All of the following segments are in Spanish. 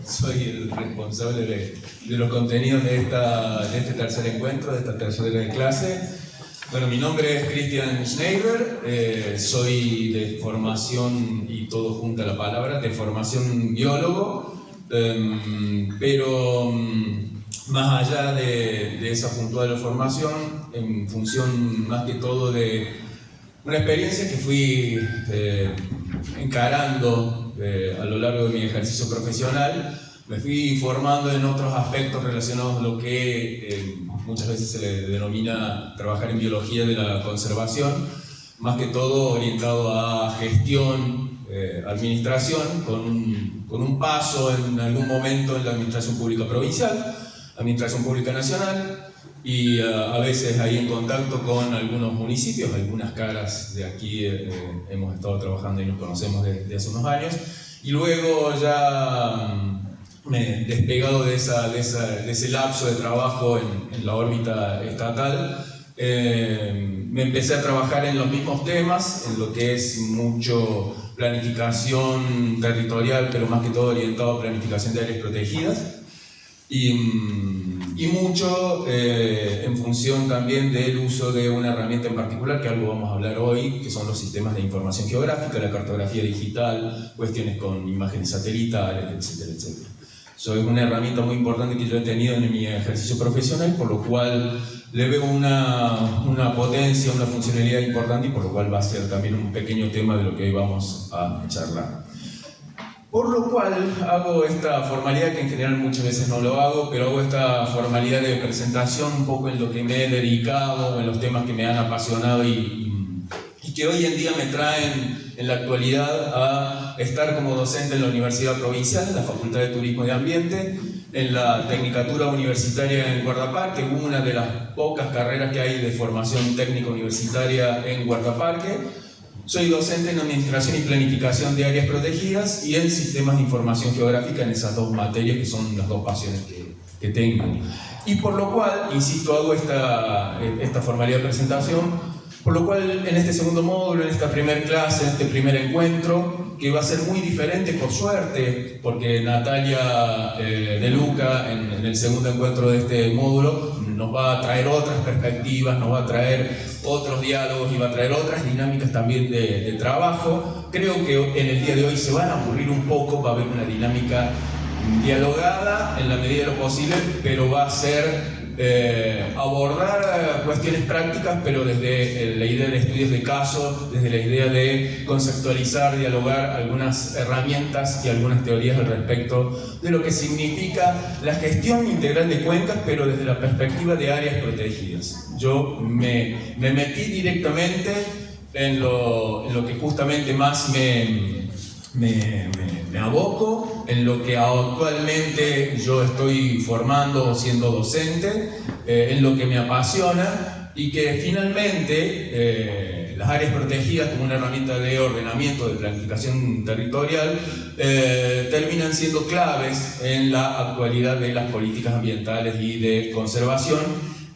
soy el responsable de los contenidos de este tercer encuentro, de esta tercera clase. Bueno, mi nombre es Christian Schneider, soy de formación, y todo junta la palabra, de formación biólogo, pero más allá de esa puntual formación, en función más que todo de una experiencia que fui encarando a lo largo de mi ejercicio profesional, me fui formando en otros aspectos relacionados a lo que muchas veces se le denomina trabajar en biología de la conservación, más que todo orientado a gestión, administración, con un paso en algún momento en la administración pública provincial, administración pública nacional, y a veces ahí en contacto con algunos municipios, algunas caras de aquí hemos estado trabajando y nos conocemos desde hace unos años, y luego ya me he despegado de ese lapso de trabajo en la órbita estatal. Me empecé a trabajar en los mismos temas, en lo que es mucho planificación territorial, pero más que todo orientado a planificación de áreas protegidas, y mucho en función también del uso de una herramienta en particular, que algo vamos a hablar hoy, que son los sistemas de información geográfica, la cartografía digital, cuestiones con imágenes satelitales, etcétera, etcétera. Eso es una herramienta muy importante que yo he tenido en mi ejercicio profesional, por lo cual le veo una potencia, una funcionalidad importante, y por lo cual va a ser también un pequeño tema de lo que hoy vamos a charlar. Por lo cual hago esta formalidad, que en general muchas veces no lo hago, pero hago esta formalidad de presentación un poco en lo que me he dedicado, en los temas que me han apasionado y que hoy en día me traen en la actualidad a estar como docente en la Universidad Provincial, en la Facultad de Turismo y Ambiente, en la Tecnicatura Universitaria en Guardaparque, una de las pocas carreras que hay de formación técnica universitaria en Guardaparque. Soy docente en Administración y Planificación de Áreas Protegidas y en Sistemas de Información Geográfica, en esas dos materias que son las dos pasiones que tengo. Y por lo cual, insisto, hago esta formalidad de presentación, por lo cual en este segundo módulo, en esta primera clase, en este primer encuentro, que va a ser muy diferente por suerte, porque Natalia De Luca en el segundo encuentro de este módulo nos va a traer otras perspectivas, nos va a traer otros diálogos y va a traer otras dinámicas también de trabajo. Creo que en el día de hoy se van a aburrir un poco, va a haber una dinámica dialogada en la medida de lo posible, pero va a ser abordar cuestiones prácticas, pero desde la idea de estudios de caso, desde la idea de conceptualizar, dialogar algunas herramientas y algunas teorías al respecto de lo que significa la gestión integral de cuencas, pero desde la perspectiva de áreas protegidas. Yo me metí directamente en lo que justamente más me aboco, en lo que actualmente yo estoy formando o siendo docente, en lo que me apasiona, y que finalmente las áreas protegidas como una herramienta de ordenamiento, de planificación territorial, terminan siendo claves en la actualidad de las políticas ambientales y de conservación,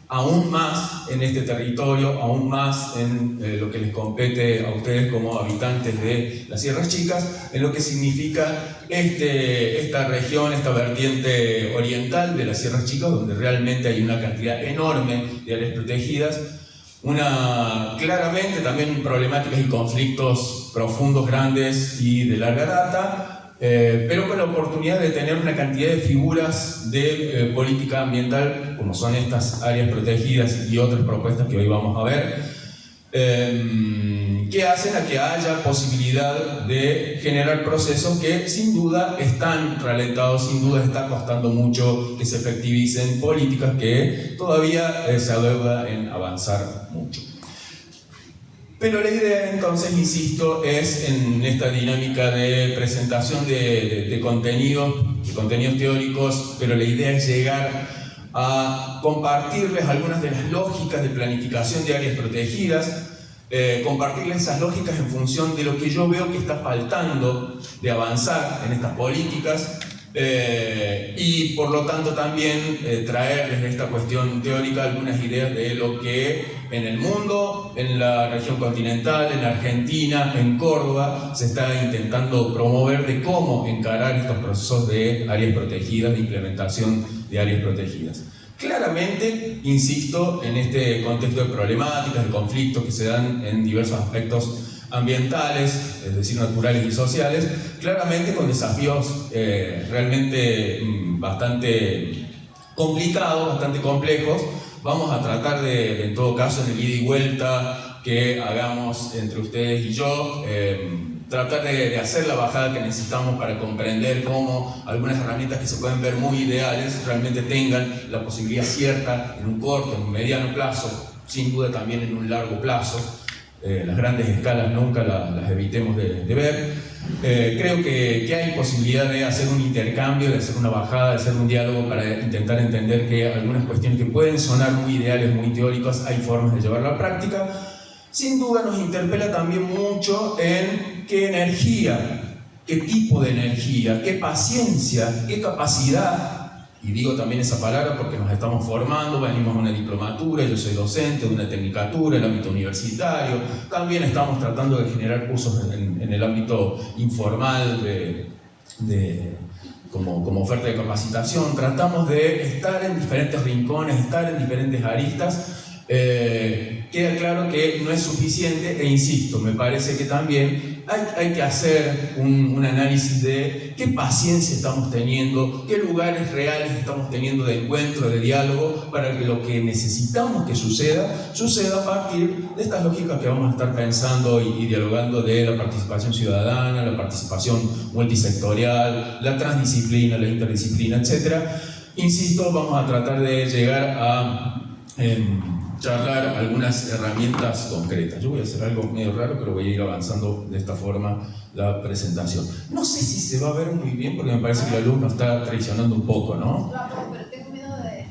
aún más en este territorio, aún más en lo que les compete a ustedes como habitantes de las Sierras Chicas, en lo que significa esta región, esta vertiente oriental de las Sierras Chicas, donde realmente hay una cantidad enorme de áreas protegidas, claramente también problemáticas y conflictos profundos, grandes y de larga data, pero con la oportunidad de tener una cantidad de figuras de política ambiental, como son estas áreas protegidas y otras propuestas que hoy vamos a ver, que hacen a que haya posibilidad de generar procesos que sin duda están ralentados, sin duda está costando mucho que se efectivicen políticas que todavía se adeuda en avanzar mucho. Pero la idea entonces, insisto, es en esta dinámica de presentación de contenidos teóricos, pero la idea es llegar a compartirles algunas de las lógicas de planificación de áreas protegidas, compartirles esas lógicas en función de lo que yo veo que está faltando de avanzar en estas políticas, Y por lo tanto también traer desde esta cuestión teórica algunas ideas de lo que en el mundo, en la región continental, en Argentina, en Córdoba, se está intentando promover de cómo encarar estos procesos de áreas protegidas, de implementación de áreas protegidas. Claramente, insisto, en este contexto de problemáticas, de conflictos que se dan en diversos aspectos ambientales, es decir, naturales y sociales, claramente con desafíos realmente bastante complicados, bastante complejos. Vamos a tratar de, en todo caso, en el ida y vuelta que hagamos entre ustedes y yo, tratar de hacer la bajada que necesitamos para comprender cómo algunas herramientas que se pueden ver muy ideales realmente tengan la posibilidad cierta en un corto, en un mediano plazo, sin duda también en un largo plazo. Las grandes escalas nunca las evitemos de ver. Creo que hay posibilidad de hacer un intercambio, de hacer una bajada, de hacer un diálogo para intentar entender que algunas cuestiones que pueden sonar muy ideales, muy teóricas, hay formas de llevarlo a la práctica. Sin duda nos interpela también mucho en qué energía, qué tipo de energía, qué paciencia, qué capacidad. Y digo también esa palabra porque nos estamos formando, venimos a una diplomatura, yo soy docente de una tecnicatura en el ámbito universitario, también estamos tratando de generar cursos en el ámbito informal como oferta de capacitación, tratamos de estar en diferentes rincones, estar en diferentes aristas. Queda claro que no es suficiente e insisto, me parece que también hay que hacer un análisis de qué paciencia estamos teniendo, qué lugares reales estamos teniendo de encuentro, de diálogo, para que lo que necesitamos que suceda a partir de estas lógicas que vamos a estar pensando y dialogando de la participación ciudadana, la participación multisectorial, la transdisciplina, la interdisciplina, etc. Insisto, vamos a tratar de llegar a charlar algunas herramientas concretas. Yo voy a hacer algo medio raro, pero voy a ir avanzando de esta forma la presentación. No sé si se va a ver muy bien, porque me parece que la luz nos está traicionando un poco, ¿no? Pero tengo miedo de...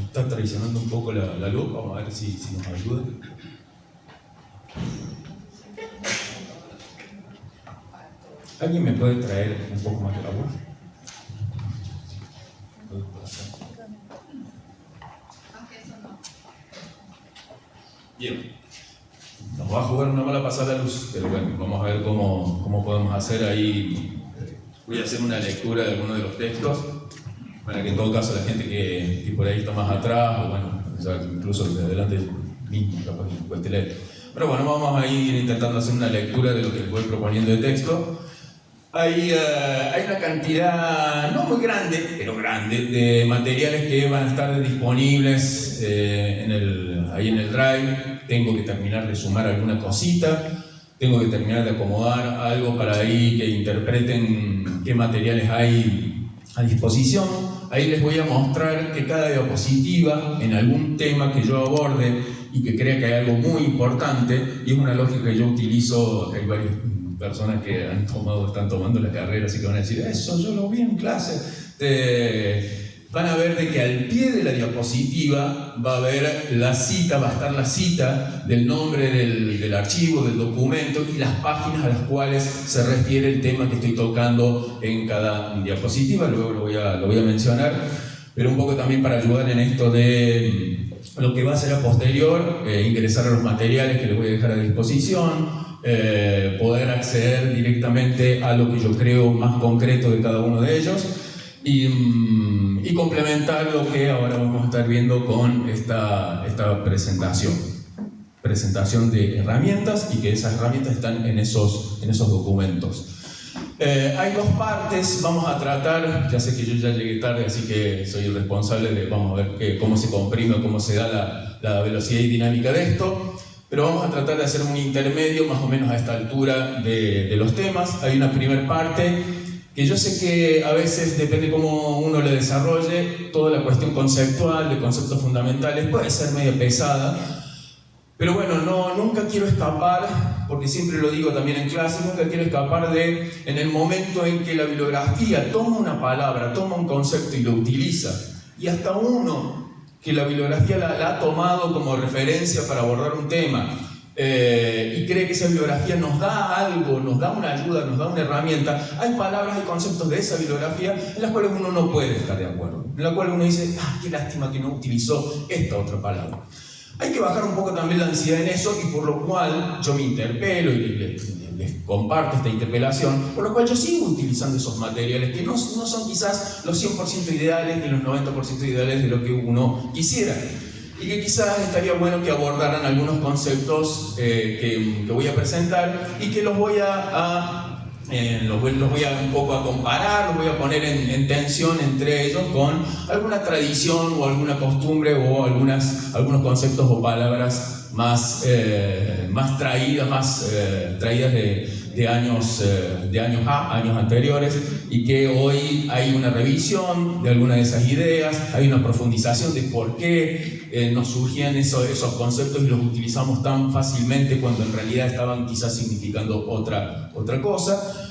Está traicionando un poco la luz, vamos a ver si nos ayuda. ¿Alguien me puede traer un poco más de agua? Bien, nos va a jugar una mala pasada la luz, pero bueno, vamos a ver cómo podemos hacer ahí. Voy a hacer una lectura de algunos de los textos, para que en todo caso la gente que por ahí está más atrás, o bueno, incluso desde adelante mismo, capaz que puede leer. Pero bueno, vamos a ir intentando hacer una lectura de lo que les voy proponiendo de texto. Hay una cantidad, no muy grande, pero grande, de materiales que van a estar disponibles ahí en el Drive. Tengo que terminar de sumar alguna cosita, tengo que terminar de acomodar algo para ahí que interpreten qué materiales hay a disposición. Ahí les voy a mostrar que cada diapositiva en algún tema que yo aborde y que crea que hay algo muy importante, y es una lógica que yo utilizo, hay varias personas que están tomando la carrera, así que van a decir, eso yo lo vi en clase. Van a ver de que al pie de la diapositiva va a haber la cita, va a estar la cita del nombre del archivo, del documento y las páginas a las cuales se refiere el tema que estoy tocando en cada diapositiva. Luego lo voy a mencionar, pero un poco también para ayudar en esto de lo que va a ser a posterior, ingresar a los materiales que les voy a dejar a disposición, poder acceder directamente a lo que yo creo más concreto de cada uno de ellos y complementar lo que ahora vamos a estar viendo con esta presentación de herramientas, y que esas herramientas están en esos documentos. Hay dos partes, vamos a tratar, ya sé que yo ya llegué tarde, así que soy el responsable vamos a ver cómo se comprime, cómo se da la velocidad y dinámica de esto, pero vamos a tratar de hacer un intermedio más o menos a esta altura de los temas. Hay una primera parte que yo sé que a veces depende cómo uno le desarrolle, toda la cuestión conceptual, de conceptos fundamentales, puede ser medio pesada, pero bueno, nunca quiero escapar, porque siempre lo digo también en clase, nunca quiero escapar en el momento en que la bibliografía toma una palabra, toma un concepto y lo utiliza, y hasta uno que la bibliografía la ha tomado como referencia para abordar un tema, y cree que esa bibliografía nos da algo, nos da una ayuda, nos da una herramienta, hay palabras y conceptos de esa bibliografía en las cuales uno no puede estar de acuerdo, en las cuales uno dice, qué lástima que no utilizó esta otra palabra. Hay que bajar un poco también la ansiedad en eso, y por lo cual yo me interpelo y les comparto esta interpelación, por lo cual yo sigo utilizando esos materiales que no son quizás los 100% ideales ni los 90% ideales de lo que uno quisiera, y que quizás estaría bueno que abordaran algunos conceptos que voy a presentar y que los voy los voy a un poco a comparar, los voy a poner en tensión entre ellos con alguna tradición o alguna costumbre o algunos conceptos o palabras más traídas de años anteriores, y que hoy hay una revisión de algunas de esas ideas, hay una profundización de por qué nos surgían esos conceptos y los utilizamos tan fácilmente cuando en realidad estaban quizás significando otra cosa.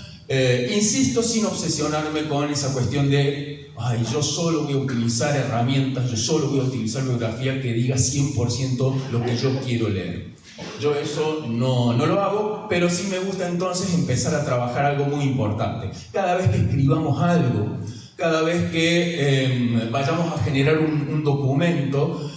Insisto, sin obsesionarme con esa cuestión de yo solo voy a utilizar herramientas, yo solo voy a utilizar bibliografía que diga 100% lo que yo quiero leer. Yo eso no lo hago, pero sí me gusta entonces empezar a trabajar algo muy importante. Cada vez que escribamos algo, cada vez que vayamos a generar un documento,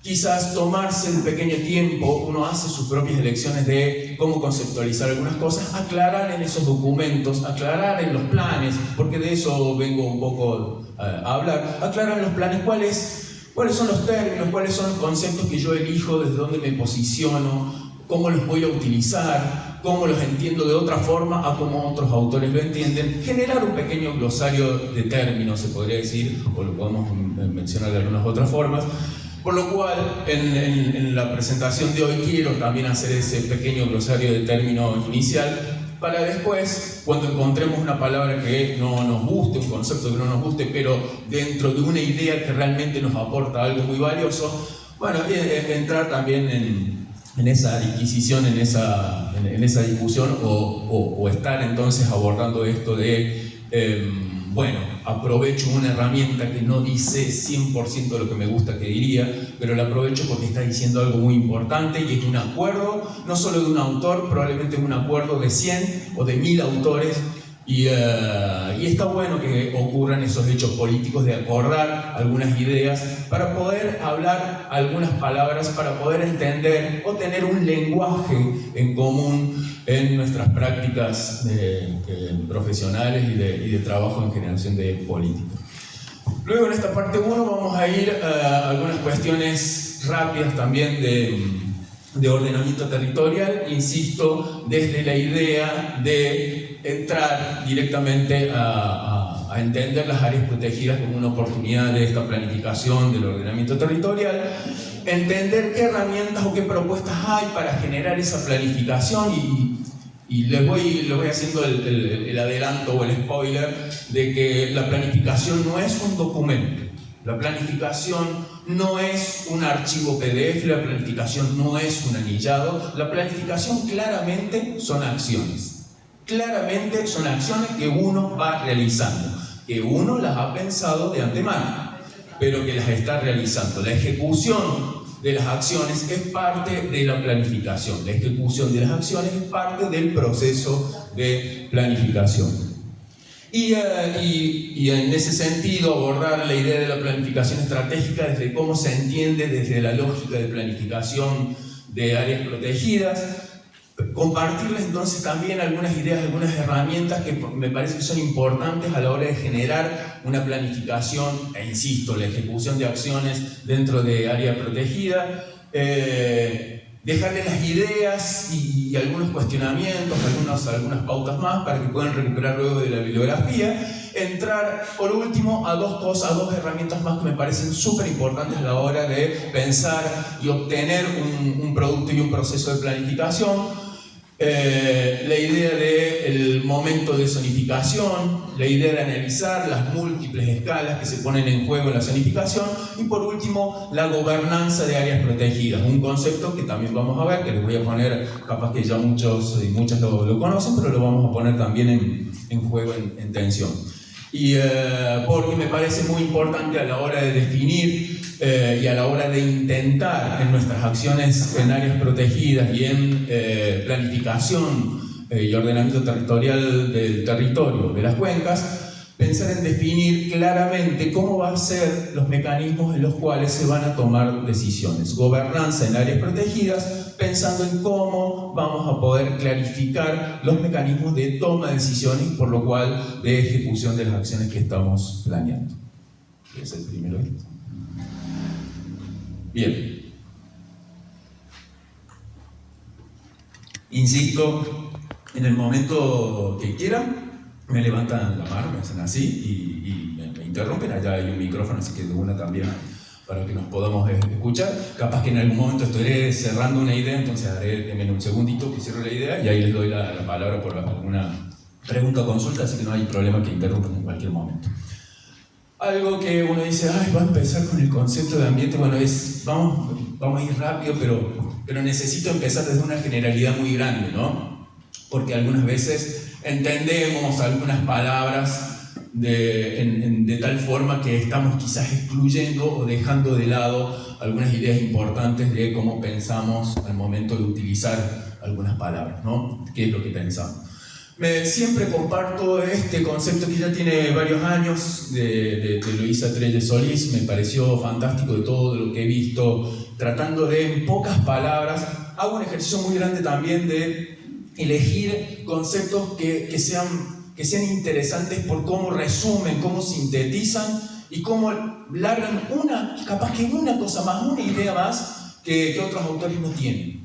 quizás tomarse un pequeño tiempo, uno hace sus propias elecciones de cómo conceptualizar algunas cosas, aclarar en esos documentos, aclarar en los planes, porque de eso vengo un poco a hablar, aclarar en los planes cuáles son los términos, cuáles son los conceptos que yo elijo, desde dónde me posiciono, cómo los voy a utilizar, cómo los entiendo de otra forma a cómo otros autores lo entienden, generar un pequeño glosario de términos, se podría decir, o lo podemos mencionar de algunas otras formas. Por lo cual, en la presentación de hoy quiero también hacer ese pequeño glosario de términos inicial, para después, cuando encontremos una palabra que no nos guste, un concepto que no nos guste, pero dentro de una idea que realmente nos aporta algo muy valioso, bueno, entrar también en esa adquisición, en esa discusión, o estar entonces abordando esto de aprovecho una herramienta que no dice 100% lo que me gusta que diría, pero la aprovecho porque está diciendo algo muy importante, y es un acuerdo, no solo de un autor, probablemente es un acuerdo de 100 o de 1000 autores, y está bueno que ocurran esos hechos políticos de acordar algunas ideas para poder hablar algunas palabras, para poder entender o tener un lenguaje en común en nuestras prácticas profesionales y de trabajo en generación de política. Luego, en esta parte 1 vamos a ir a algunas cuestiones rápidas también de ordenamiento territorial, insisto, desde la idea de entrar directamente a entender las áreas protegidas como una oportunidad de esta planificación del ordenamiento territorial, entender qué herramientas o qué propuestas hay para generar esa planificación, y les voy haciendo el adelanto o el spoiler de que la planificación no es un documento, la planificación no es un archivo PDF, la planificación no es un anillado, la planificación claramente son acciones. Claramente son acciones que uno va realizando, que uno las ha pensado de antemano, pero que las está realizando. La ejecución de las acciones es parte de la planificación. La ejecución de las acciones es parte del proceso de planificación. Y en ese sentido, abordar la idea de la planificación estratégica desde cómo se entiende, desde la lógica de planificación de áreas protegidas. Compartirles entonces también algunas ideas, algunas herramientas que me parece que son importantes a la hora de generar una planificación, e insisto, la ejecución de acciones dentro de área protegida, dejarles las ideas y algunos cuestionamientos, algunas pautas más para que puedan recuperar luego de la bibliografía. Entrar por último a dos herramientas más que me parecen súper importantes a la hora de pensar y obtener un producto y un proceso de planificación. La idea del momento de zonificación, la idea de analizar las múltiples escalas que se ponen en juego en la zonificación, y por último la gobernanza de áreas protegidas, un concepto que también vamos a ver, que les voy a poner, capaz que ya muchos y muchas lo conocen, pero lo vamos a poner también en juego, en tensión. Y porque me parece muy importante a la hora de definir y a la hora de intentar en nuestras acciones en áreas protegidas y en planificación y ordenamiento territorial del territorio de las cuencas, pensar en definir claramente cómo van a ser los mecanismos en los cuales se van a tomar decisiones. Gobernanza en áreas protegidas, pensando en cómo vamos a poder clarificar los mecanismos de toma de decisiones, por lo cual de ejecución de las acciones que estamos planeando. Es el primero. Bien. Insisto, en el momento que quieran, me levantan la mano, me hacen así y me interrumpen. Allá hay un micrófono, así que de una también para que nos podamos escuchar. Capaz que en algún momento estaré cerrando una idea, entonces haré en un segundito que cierro la idea y ahí les doy la palabra por alguna pregunta o consulta, así que no hay problema que interrumpan en cualquier momento. Algo que uno dice, ay, va a empezar con el concepto de ambiente, bueno, vamos a ir rápido, pero necesito empezar desde una generalidad muy grande, ¿no? Porque algunas veces entendemos algunas palabras de tal forma que estamos quizás excluyendo o dejando de lado algunas ideas importantes de cómo pensamos al momento de utilizar algunas palabras, ¿no? ¿Qué es lo que pensamos? Siempre comparto este concepto que ya tiene varios años de Luisa Trelle Solís. Me pareció fantástico de todo lo que he visto, tratando de, en pocas palabras, hago un ejercicio muy grande también de elegir conceptos que sean interesantes por cómo resumen, cómo sintetizan y cómo largan capaz que una cosa más, una idea más que otros autores no tienen.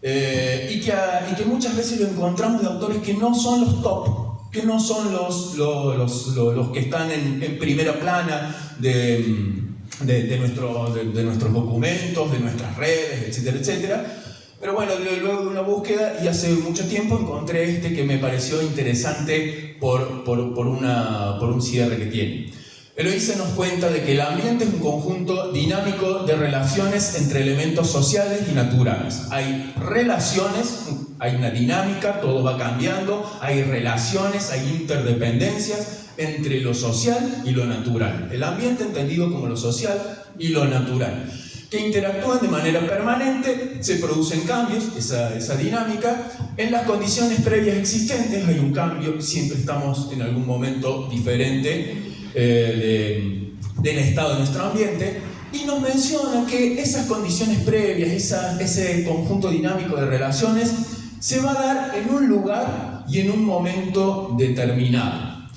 Y que muchas veces lo encontramos de autores que no son los top, que no son los que están en primera plana de nuestros documentos, de nuestras redes, etcétera, etcétera. Pero bueno, luego de una búsqueda y hace mucho tiempo encontré este que me pareció interesante por un cierre que tiene. Eloísa nos cuenta de que el ambiente es un conjunto dinámico de relaciones entre elementos sociales y naturales. Hay relaciones, hay una dinámica, todo va cambiando, hay relaciones, hay interdependencias entre lo social y lo natural. El ambiente entendido como lo social y lo natural, que interactúan de manera permanente, se producen cambios, esa dinámica. En las condiciones previas existentes hay un cambio, siempre estamos en algún momento diferente del estado de nuestro ambiente, y nos menciona que esas condiciones previas, ese conjunto dinámico de relaciones, se va a dar en un lugar y en un momento determinado.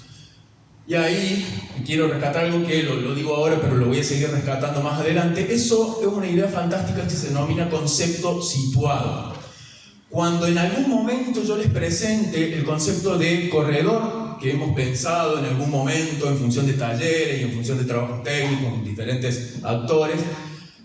Y ahí quiero rescatar algo que lo digo ahora, pero lo voy a seguir rescatando más adelante. Eso es una idea fantástica que se denomina concepto situado. Cuando en algún momento yo les presente el concepto de corredor, que hemos pensado en algún momento en función de talleres y en función de trabajos técnicos con diferentes actores,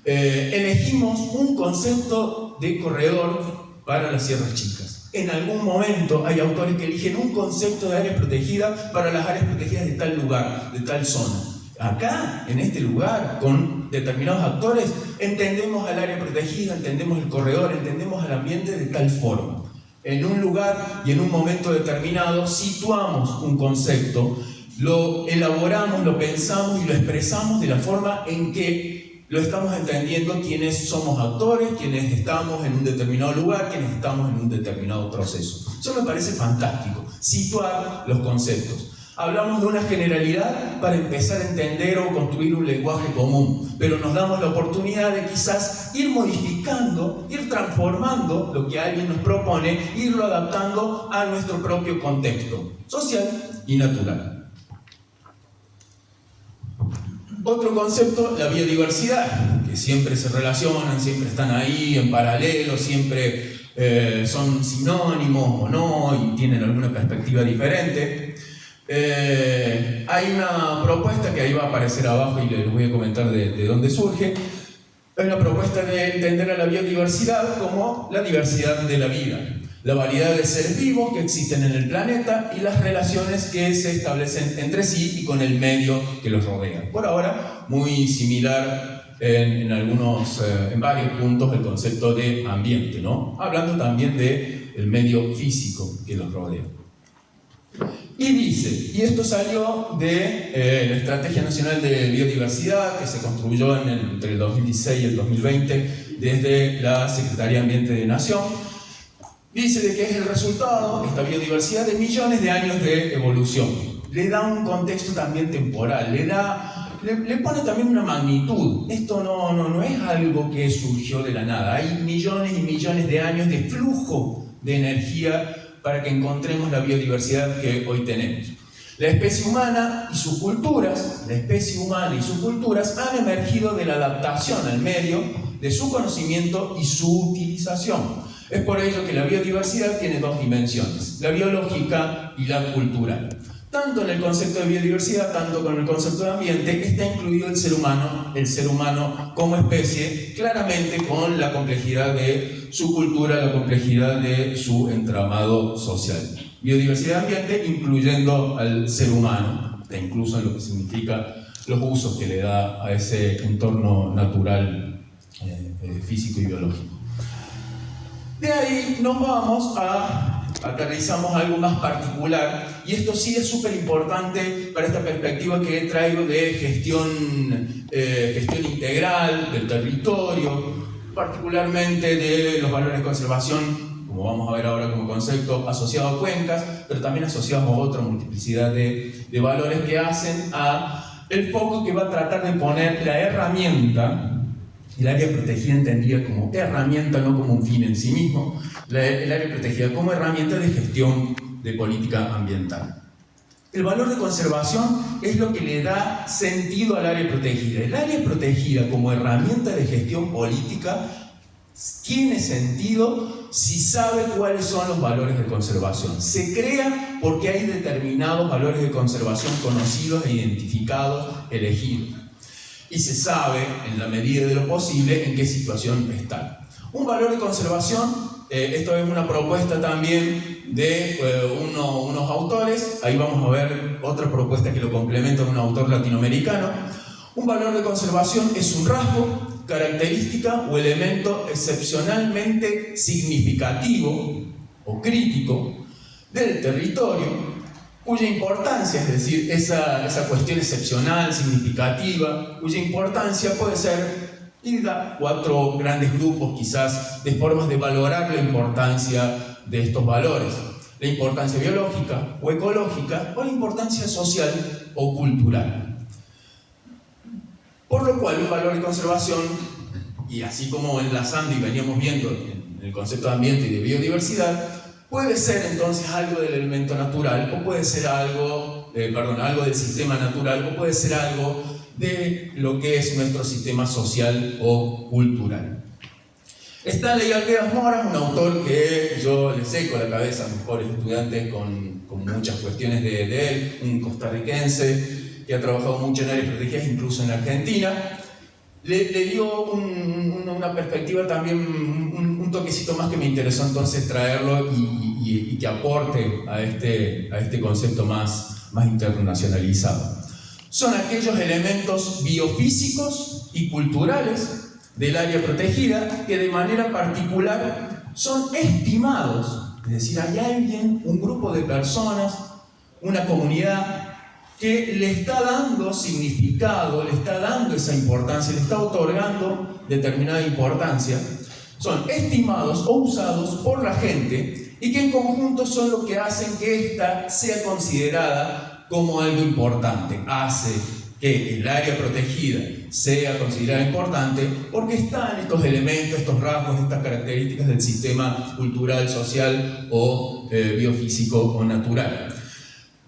elegimos un concepto de corredor para las Sierras Chicas. En algún momento hay autores que eligen un concepto de áreas protegidas para las áreas protegidas de tal lugar, de tal zona. Acá, en este lugar, con determinados actores, entendemos al área protegida, entendemos el corredor, entendemos al ambiente de tal forma. En un lugar y en un momento determinado situamos un concepto, lo elaboramos, lo pensamos y lo expresamos de la forma en que lo estamos entendiendo quienes somos actores, quienes estamos en un determinado lugar, quienes estamos en un determinado proceso. Eso me parece fantástico, situar los conceptos. Hablamos de una generalidad para empezar a entender o construir un lenguaje común, pero nos damos la oportunidad de quizás ir modificando, ir transformando lo que alguien nos propone, irlo adaptando a nuestro propio contexto social y natural. Otro concepto, la biodiversidad, que siempre se relacionan, siempre están ahí en paralelo, siempre son sinónimos o no y tienen alguna perspectiva diferente. Hay una propuesta que ahí va a aparecer abajo y les voy a comentar de dónde surge. Hay una propuesta de entender a la biodiversidad como la diversidad de la vida, la variedad de seres vivos que existen en el planeta y las relaciones que se establecen entre sí y con el medio que los rodea. Por ahora, muy similar en varios puntos el concepto de ambiente, ¿no? Hablando también del medio físico que los rodea. Y dice, y esto salió de la Estrategia Nacional de Biodiversidad que se construyó entre el 2016 y el 2020 desde la Secretaría de Ambiente de Nación. Dice de que es el resultado, esta biodiversidad, de millones de años de evolución. Le da un contexto también temporal, le pone también una magnitud. Esto no es algo que surgió de la nada. Hay millones y millones de años de flujo de energía para que encontremos la biodiversidad que hoy tenemos. La especie humana y sus culturas han emergido de la adaptación al medio, de su conocimiento y su utilización. Es por ello que la biodiversidad tiene dos dimensiones, la biológica y la cultural. Tanto en el concepto de biodiversidad, tanto con el concepto de ambiente, está incluido el ser humano como especie, claramente con la complejidad de su cultura, la complejidad de su entramado social. Biodiversidad y ambiente incluyendo al ser humano, e incluso en lo que significa los usos que le da a ese entorno natural, físico y biológico. De ahí nos vamos aterrizamos algo más particular, y esto sí es súper importante para esta perspectiva que traigo de gestión integral del territorio, particularmente de los valores de conservación, como vamos a ver ahora como concepto, asociado a cuencas, pero también asociado a otra multiplicidad de valores que hacen a el foco que va a tratar de poner la herramienta. El área protegida entendida como herramienta, no como un fin en sí mismo, el área protegida como herramienta de gestión de política ambiental. El valor de conservación es lo que le da sentido al área protegida. El área protegida como herramienta de gestión política tiene sentido si sabe cuáles son los valores de conservación. Se crea porque hay determinados valores de conservación conocidos e identificados, elegidos. Y se sabe, en la medida de lo posible, en qué situación está. Un valor de conservación, esto es una propuesta también de unos autores, ahí vamos a ver otra propuesta que lo complementa de un autor latinoamericano. Un valor de conservación es un rasgo, característica o elemento excepcionalmente significativo o crítico del territorio, cuya importancia, es decir, esa cuestión excepcional, significativa, cuya importancia puede ser dividida 4 grandes grupos quizás de formas de valorar la importancia de estos valores. La importancia biológica o ecológica o la importancia social o cultural. Por lo cual un valor de conservación, y así como enlazando y veníamos viendo en el concepto de ambiente y de biodiversidad, puede ser entonces algo del elemento natural, o puede ser algo del sistema natural, o puede ser algo de lo que es nuestro sistema social o cultural. Stanley Arguedas Mora, un autor que yo le seco la cabeza a mis pobres estudiantes con muchas cuestiones de él, un costarricense que ha trabajado mucho en áreas protegidas, incluso en Argentina. Le dio una perspectiva también, un toquecito más que me interesó entonces traerlo y que aporte a este concepto más internacionalizado. Son aquellos elementos biofísicos y culturales del área protegida que de manera particular son estimados, es decir, hay alguien, un grupo de personas, una comunidad que le está dando significado, le está dando esa importancia, le está otorgando determinada importancia, son estimados o usados por la gente y que en conjunto son los que hacen que ésta sea considerada como algo importante. Hace que el área protegida sea considerada importante porque están estos elementos, estos rasgos, estas características del sistema cultural, social o biofísico o natural,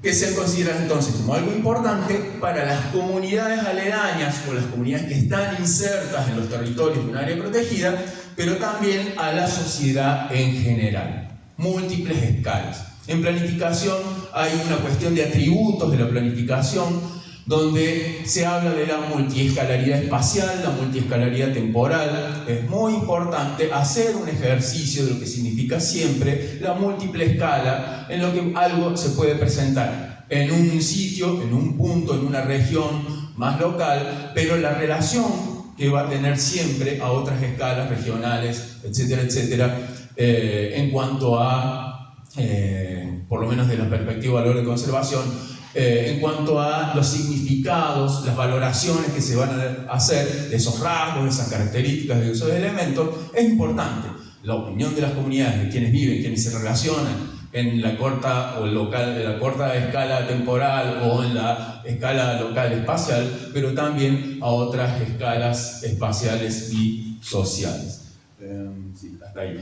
que se consideran entonces como algo importante para las comunidades aledañas o las comunidades que están insertas en los territorios de un área protegida, pero también a la sociedad en general. Múltiples escalas. En planificación hay una cuestión de atributos de la planificación donde se habla de la multiescalaridad espacial, la multiescalaridad temporal. Es muy importante hacer un ejercicio de lo que significa siempre la múltiple escala, en lo que algo se puede presentar en un sitio, en un punto, en una región más local, pero la relación que va a tener siempre a otras escalas regionales, etcétera, etcétera, en cuanto a por lo menos de la perspectiva de valor de conservación, en cuanto a los significados, las valoraciones que se van a hacer de esos rasgos, de esas características, de esos elementos, es importante. La opinión de las comunidades, de quienes viven, quienes se relacionan en la corta o local, en la corta escala temporal o en la escala local espacial, pero también a otras escalas espaciales y sociales. Sí, hasta ahí.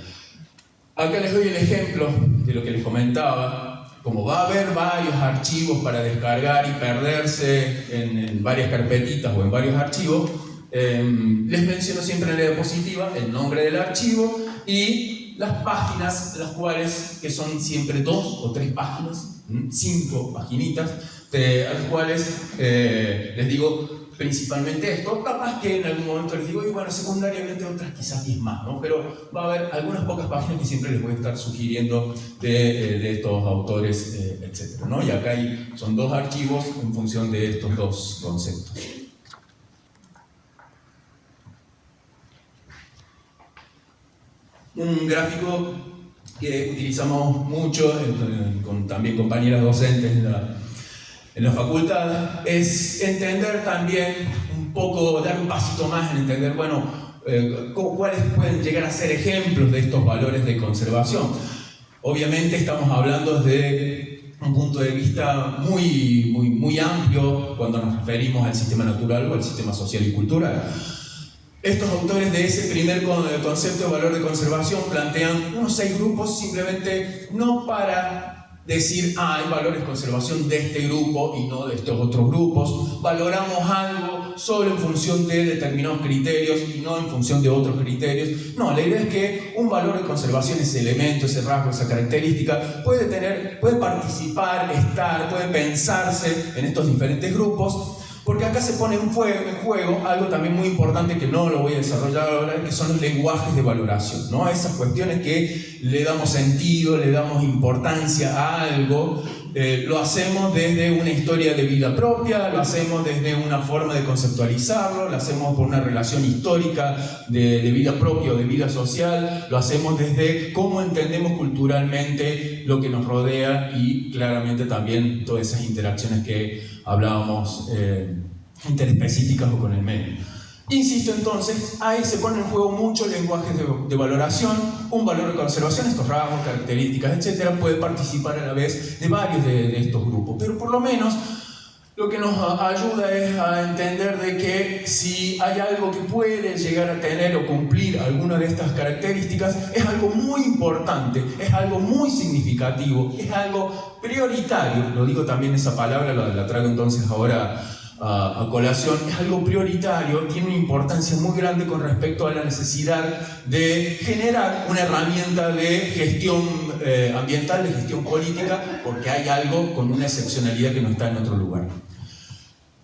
Acá les doy el ejemplo de lo que les comentaba. Como va a haber varios archivos para descargar y perderse en varias carpetitas o en varios archivos, les menciono siempre en la diapositiva el nombre del archivo y las páginas, las cuales, que son siempre 2 o 3 páginas, 5 paginitas, a las cuales les digo principalmente esto. Capaz que en algún momento les digo, y bueno, secundariamente otras quizás 10 más, ¿no? Pero va a haber algunas pocas páginas que siempre les voy a estar sugiriendo de estos autores, etc., ¿no? Y acá son 2 archivos en función de estos 2 conceptos. Un gráfico que utilizamos mucho con también compañeras docentes en la facultad es entender también un poco, dar un pasito más en entender, bueno, cuáles pueden llegar a ser ejemplos de estos valores de conservación. Obviamente estamos hablando de un punto de vista muy amplio cuando nos referimos al sistema natural o al sistema social y cultural. Estos autores de ese primer concepto de valor de conservación plantean unos 6 grupos, simplemente no para decir, hay valores de conservación de este grupo y no de estos otros grupos. Valoramos algo solo en función de determinados criterios y no en función de otros criterios. No, la idea es que un valor de conservación, ese elemento, ese rasgo, esa característica, puede participar, puede pensarse en estos diferentes grupos. Porque acá se pone en juego algo también muy importante que no lo voy a desarrollar ahora, que son los lenguajes de valoración, ¿no? Esas cuestiones que le damos sentido, le damos importancia a algo, lo hacemos desde una historia de vida propia, lo hacemos desde una forma de conceptualizarlo, lo hacemos por una relación histórica de vida propia o de vida social, lo hacemos desde cómo entendemos culturalmente lo que nos rodea y claramente también todas esas interacciones que hablábamos interespecíficas o con el medio. Insisto entonces, ahí se pone en juego muchos lenguajes de valoración. Un valor de conservación, estos rasgos, características, etc., puede participar a la vez de varios de estos grupos, pero por lo menos lo que nos ayuda es a entender de que si hay algo que puede llegar a tener o cumplir alguna de estas características, es algo muy importante, es algo muy significativo, es algo prioritario. Lo digo también esa palabra, la traigo entonces ahora a colación. Es algo prioritario, tiene una importancia muy grande con respecto a la necesidad de generar una herramienta de gestión ambiental, de gestión política, porque hay algo con una excepcionalidad que no está en otro lugar.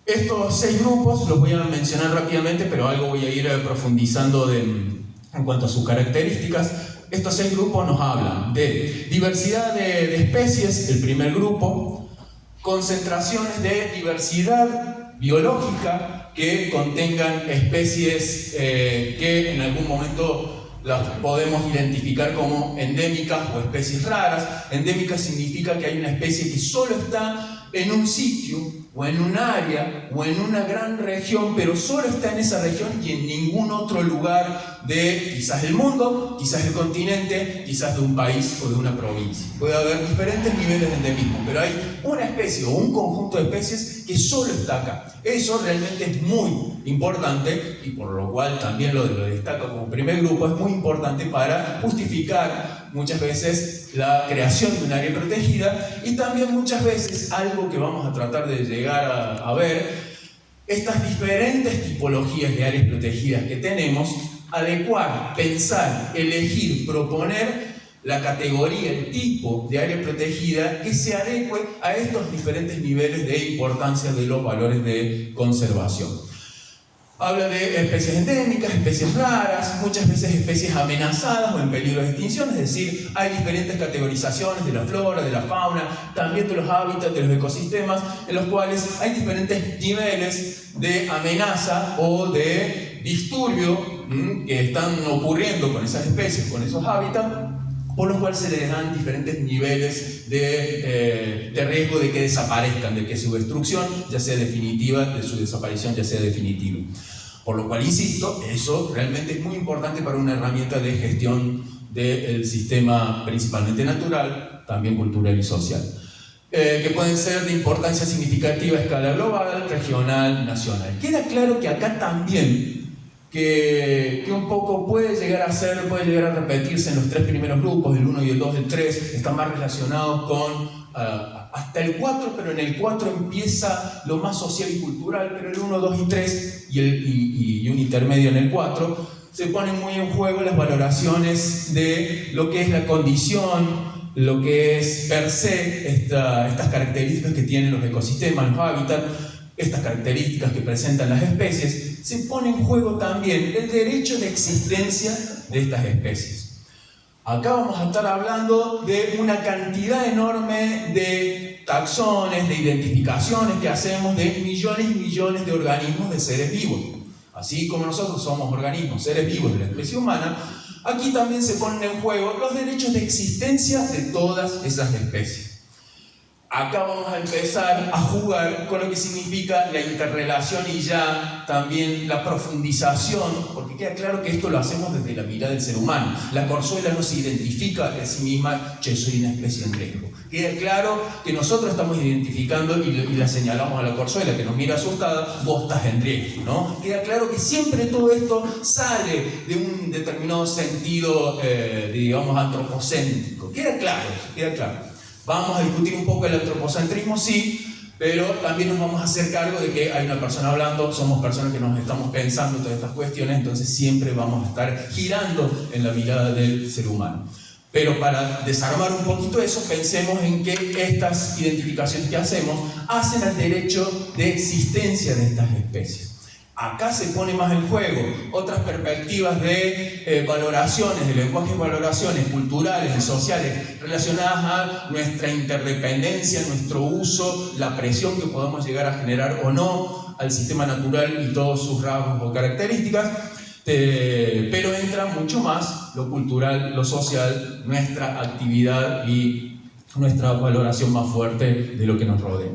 Estos 6 grupos los voy a mencionar rápidamente, pero algo voy a ir profundizando en cuanto a sus características. Estos 6 grupos nos hablan de diversidad de especies, el primer grupo, concentraciones de diversidad biológica que contengan especies que en algún momento las podemos identificar como endémicas o especies raras. Endémica significa que hay una especie que solo está en un sitio o en un área o en una gran región, pero solo está en esa región y en ningún otro lugar de quizás el mundo, quizás el continente, quizás de un país o de una provincia. Puede haber diferentes niveles de endemismo, pero hay una especie o un conjunto de especies que solo está acá. Eso realmente es muy importante y por lo cual también lo destaco como primer grupo. Es muy importante para justificar muchas veces la creación de un área protegida y también muchas veces algo que vamos a tratar de llegar a ver, estas diferentes tipologías de áreas protegidas que tenemos, adecuar, pensar, elegir, proponer la categoría, el tipo de área protegida que se adecue a estos diferentes niveles de importancia de los valores de conservación. Habla de especies endémicas, especies raras, muchas veces especies amenazadas o en peligro de extinción, es decir, hay diferentes categorizaciones de la flora, de la fauna, también de los hábitats, de los ecosistemas, en los cuales hay diferentes niveles de amenaza o de disturbio que están ocurriendo con esas especies, con esos hábitats, por lo cual se les dan diferentes niveles de riesgo de que desaparezcan, de que su destrucción ya sea definitiva, de su desaparición ya sea definitiva. Por lo cual, insisto, eso realmente es muy importante para una herramienta de gestión del sistema principalmente natural, también cultural y social. Que pueden ser de importancia significativa a escala global, regional, nacional. Queda claro que acá también que un poco puede llegar a repetirse en los tres primeros grupos, el 1 y el 2, el 3, están más relacionados con hasta el 4, pero en el 4 empieza lo más social y cultural, pero el 1, 2 y 3 y un intermedio en el 4, se ponen muy en juego las valoraciones de lo que es la condición, lo que es per se estas características que tienen los ecosistemas, los hábitats, estas características que presentan las especies. Se pone en juego también el derecho de existencia de estas especies. Acá vamos a estar hablando de una cantidad enorme de taxones, de identificaciones que hacemos de millones y millones de organismos de seres vivos. Así como nosotros somos organismos, seres vivos de la especie humana, aquí también se ponen en juego los derechos de existencia de todas esas especies. Acá vamos a empezar a jugar con lo que significa la interrelación y ya también la profundización, porque queda claro que esto lo hacemos desde la mirada del ser humano. La corzuela no se identifica a sí misma, che, soy una especie en riesgo. Queda claro que nosotros estamos identificando y la señalamos a la corzuela, que nos mira asustada, vos estás en riesgo, ¿no? Queda claro que siempre todo esto sale de un determinado sentido, digamos, antropocéntrico. Queda claro, queda claro. Vamos a discutir un poco el antropocentrismo, sí, pero también nos vamos a hacer cargo de que hay una persona hablando, somos personas que nos estamos pensando todas estas cuestiones, entonces siempre vamos a estar girando en la mirada del ser humano. Pero para desarmar un poquito eso, pensemos en que estas identificaciones que hacemos hacen al derecho de existencia de estas especies. Acá se pone más en juego otras perspectivas de valoraciones, de lenguajes, valoraciones culturales y sociales relacionadas a nuestra interdependencia, nuestro uso, la presión que podamos llegar a generar o no al sistema natural y todos sus rasgos o características, pero entra mucho más lo cultural, lo social, nuestra actividad y nuestra valoración más fuerte de lo que nos rodea.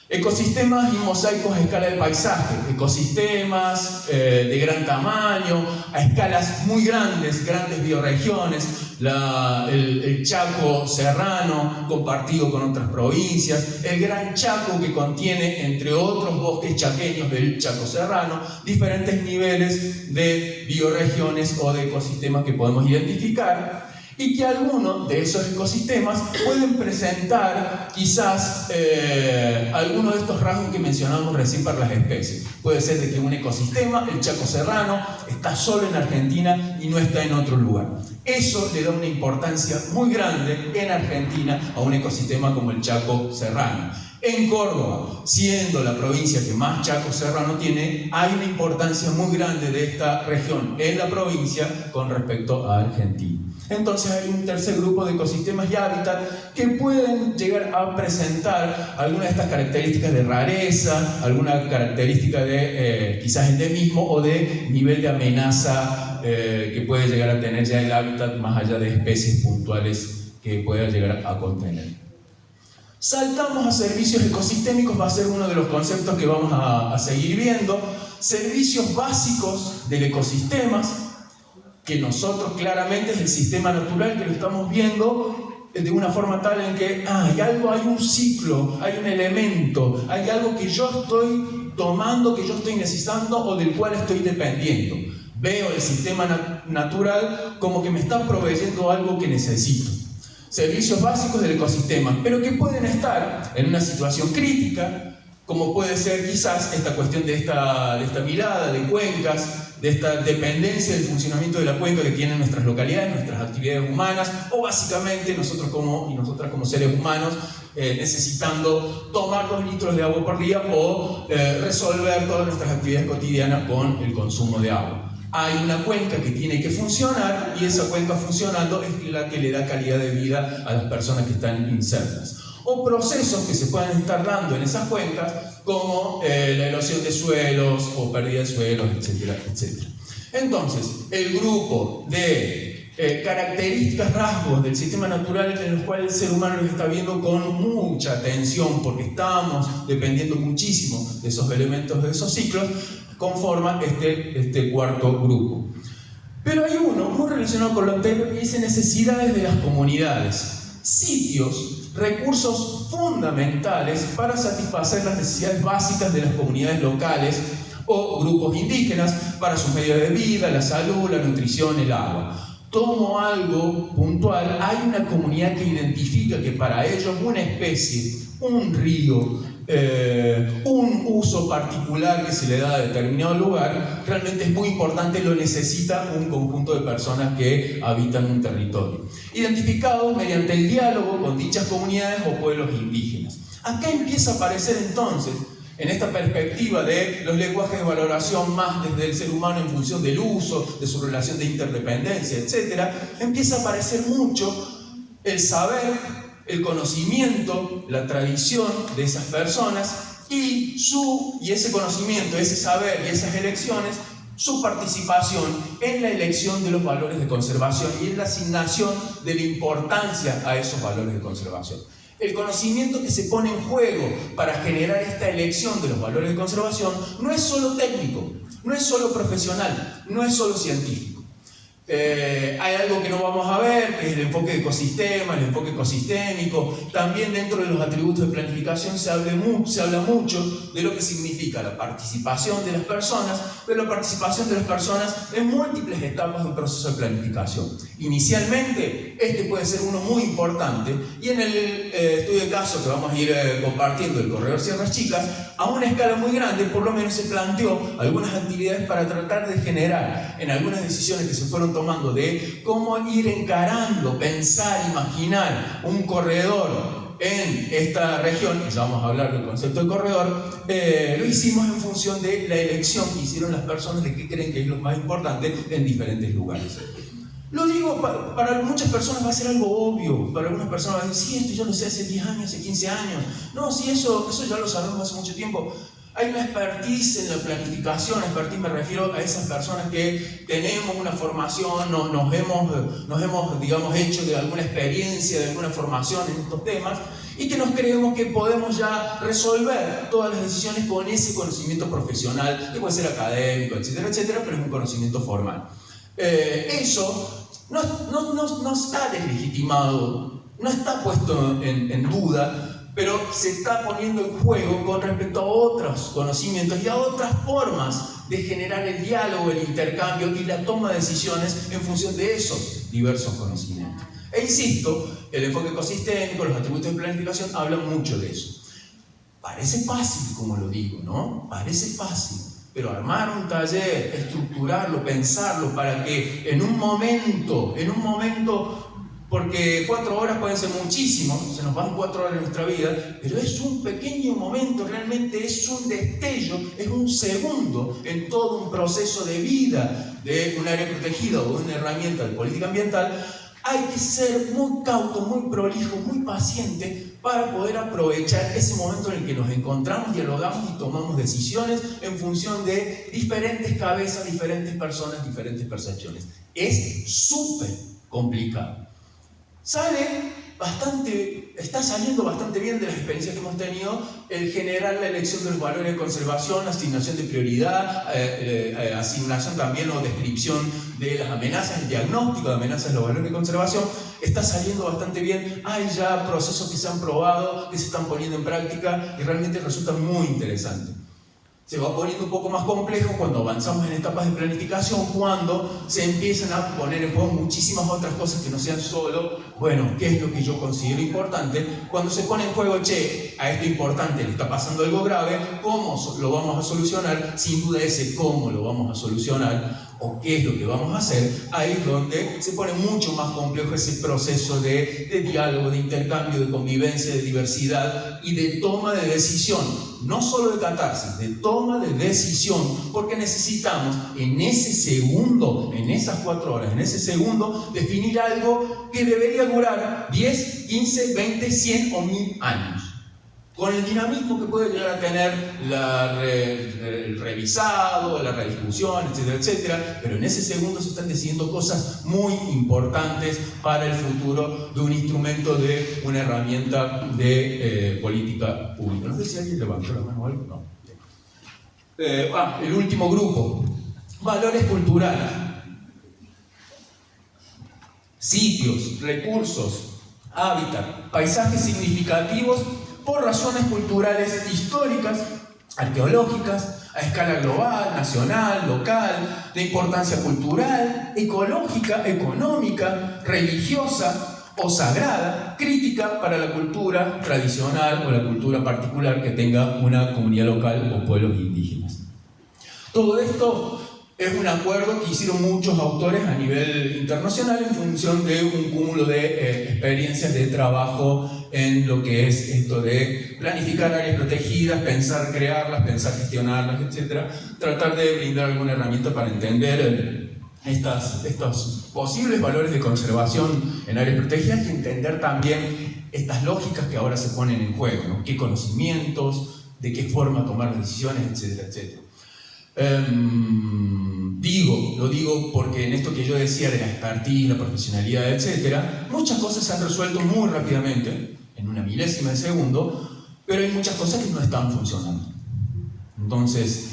Ecosistemas y mosaicos a escala de paisaje, ecosistemas de gran tamaño, a escalas muy grandes, grandes bioregiones, el Chaco serrano compartido con otras provincias, el Gran Chaco que contiene, entre otros bosques chaqueños del Chaco serrano, diferentes niveles de bioregiones o de ecosistemas que podemos identificar, y que algunos de esos ecosistemas pueden presentar quizás algunos de estos rasgos que mencionamos recién para las especies. Puede ser de que un ecosistema, el Chaco serrano, está solo en Argentina y no está en otro lugar. Eso le da una importancia muy grande en Argentina a un ecosistema como el Chaco serrano. En Córdoba, siendo la provincia que más Chaco serrano tiene, hay una importancia muy grande de esta región en la provincia con respecto a Argentina. Entonces hay un tercer grupo de ecosistemas y hábitat que pueden llegar a presentar algunas de estas características de rareza, alguna característica de quizás endemismo o de nivel de amenaza que puede llegar a tener ya el hábitat más allá de especies puntuales que pueda llegar a contener. Saltamos a servicios ecosistémicos, va a ser uno de los conceptos que vamos a seguir viendo. Servicios básicos del ecosistema, que nosotros claramente es el sistema natural que lo estamos viendo de una forma tal en que hay algo, hay un ciclo, hay un elemento, hay algo que yo estoy tomando, que yo estoy necesitando o del cual estoy dependiendo. Veo el sistema natural como que me está proveyendo algo que necesito. Servicios básicos del ecosistema, pero que pueden estar en una situación crítica, como puede ser quizás esta cuestión de esta mirada de cuencas, de esta dependencia del funcionamiento de la cuenca que tienen nuestras localidades, nuestras actividades humanas, o básicamente nosotros y nosotras como seres humanos necesitando tomar 2 litros de agua por día o resolver todas nuestras actividades cotidianas con el consumo de agua. Hay una cuenca que tiene que funcionar y esa cuenca funcionando es la que le da calidad de vida a las personas que están insertas. O procesos que se pueden estar dando en esas cuencas como la erosión de suelos o pérdida de suelos, etcétera, etcétera. Entonces, el grupo de características, rasgos del sistema natural en los cuales el ser humano los está viendo con mucha atención, porque estamos dependiendo muchísimo de esos elementos, de esos ciclos, conforman este cuarto grupo. Pero hay uno muy relacionado con lo anterior que dice necesidades de las comunidades, sitios, recursos fundamentales para satisfacer las necesidades básicas de las comunidades locales o grupos indígenas para su medio de vida, la salud, la nutrición, el agua. Tomo algo puntual, hay una comunidad que identifica que para ellos una especie, un río, un uso particular que se le da a determinado lugar, realmente es muy importante, lo necesita un conjunto de personas que habitan un territorio. Identificados mediante el diálogo con dichas comunidades o pueblos indígenas. Acá empieza a aparecer entonces, en esta perspectiva de los lenguajes de valoración más desde el ser humano en función del uso, de su relación de interdependencia, etc., empieza a aparecer mucho el saber, el conocimiento, la tradición de esas personas y ese conocimiento, ese saber y esas elecciones, su participación en la elección de los valores de conservación y en la asignación de la importancia a esos valores de conservación. El conocimiento que se pone en juego para generar esta elección de los valores de conservación no es solo técnico, no es solo profesional, no es solo científico. Hay algo que no vamos a ver, que es el enfoque de ecosistema, el enfoque ecosistémico. También dentro de los atributos de planificación se habla mucho de lo que significa la participación de las personas, pero la participación de las personas en múltiples etapas de un proceso de planificación. Inicialmente, este puede ser uno muy importante, y en el estudio de caso que vamos a ir compartiendo del Corredor Sierras Chicas, a una escala muy grande, por lo menos se planteó algunas actividades para tratar de generar en algunas decisiones que se fueron tomando de cómo ir encarando, pensar, imaginar un corredor en esta región, ya vamos a hablar del concepto de corredor, lo hicimos en función de la elección que hicieron las personas de qué creen que es lo más importante en diferentes lugares. Lo digo, para muchas personas va a ser algo obvio, para algunas personas van a decir, sí, esto ya lo sé hace 10 años, hace 15 años, no, sí, eso ya lo sabemos hace mucho tiempo. Hay una expertise en la planificación, expertise me refiero a esas personas que tenemos una formación, nos hemos, digamos, hecho de alguna experiencia, de alguna formación en estos temas, y que nos creemos que podemos ya resolver todas las decisiones con ese conocimiento profesional, que puede ser académico, etcétera, etcétera, pero es un conocimiento formal. Eso no está deslegitimado, no está puesto en duda, pero se está poniendo en juego con respecto a otros conocimientos y a otras formas de generar el diálogo, el intercambio y la toma de decisiones en función de esos diversos conocimientos. E insisto, el enfoque ecosistémico, los atributos de planificación hablan mucho de eso. Parece fácil, como lo digo, ¿no? Parece fácil. Pero armar un taller, estructurarlo, pensarlo para que en un momento, porque 4 horas pueden ser muchísimo, se nos van 4 horas de nuestra vida, pero es un pequeño momento, realmente es un destello, es un segundo en todo un proceso de vida de un área protegida o de una herramienta de política ambiental. Hay que ser muy cauto, muy prolijo, muy paciente para poder aprovechar ese momento en el que nos encontramos, dialogamos y tomamos decisiones en función de diferentes cabezas, diferentes personas, diferentes percepciones. Es súper complicado. Está saliendo bastante bien de las experiencias que hemos tenido el generar la elección de los valores de conservación, asignación de prioridad, asignación también o descripción de las amenazas, el diagnóstico de amenazas de los valores de conservación. Está saliendo bastante bien, hay ya procesos que se han probado, que se están poniendo en práctica y realmente resulta muy interesante. Se va poniendo un poco más complejo cuando avanzamos en etapas de planificación, cuando se empiezan a poner en juego muchísimas otras cosas que no sean solo, bueno, ¿qué es lo que yo considero importante? Cuando se pone en juego, a esto importante le está pasando algo grave, ¿cómo lo vamos a solucionar? Sin duda ese cómo lo vamos a solucionar o qué es lo que vamos a hacer, ahí es donde se pone mucho más complejo ese proceso de diálogo, de intercambio, de convivencia, de diversidad y de toma de decisión, no solo de catarsis, de toma de decisión, porque necesitamos en ese segundo, en esas 4 horas, en ese segundo, definir algo que debería durar 10, 15, 20, 100 o 1000 años. con el dinamismo que puede llegar a tener el revisado, la rediscusión, etcétera, etcétera, pero en ese segundo se están decidiendo cosas muy importantes para el futuro de un instrumento, de una herramienta de política pública. No sé si alguien levantó la mano o algo, no. El último grupo, valores culturales. Sitios, recursos, hábitat, paisajes significativos por razones culturales históricas, arqueológicas, a escala global, nacional, local, de importancia cultural, ecológica, económica, religiosa o sagrada, crítica para la cultura tradicional o la cultura particular que tenga una comunidad local o pueblos indígenas. Todo esto es un acuerdo que hicieron muchos autores a nivel internacional en función de un cúmulo de experiencias de trabajo en lo que es esto de planificar áreas protegidas, pensar crearlas, pensar gestionarlas, etc. Tratar de brindar alguna herramienta para entender estos posibles valores de conservación en áreas protegidas y entender también estas lógicas que ahora se ponen en juego, ¿no? Qué conocimientos, de qué forma tomar las decisiones, etcétera, etcétera. Lo digo porque en esto que yo decía de la expertise, la profesionalidad, etcétera, muchas cosas se han resuelto muy rápidamente, en una milésima de segundo, pero hay muchas cosas que no están funcionando. Entonces,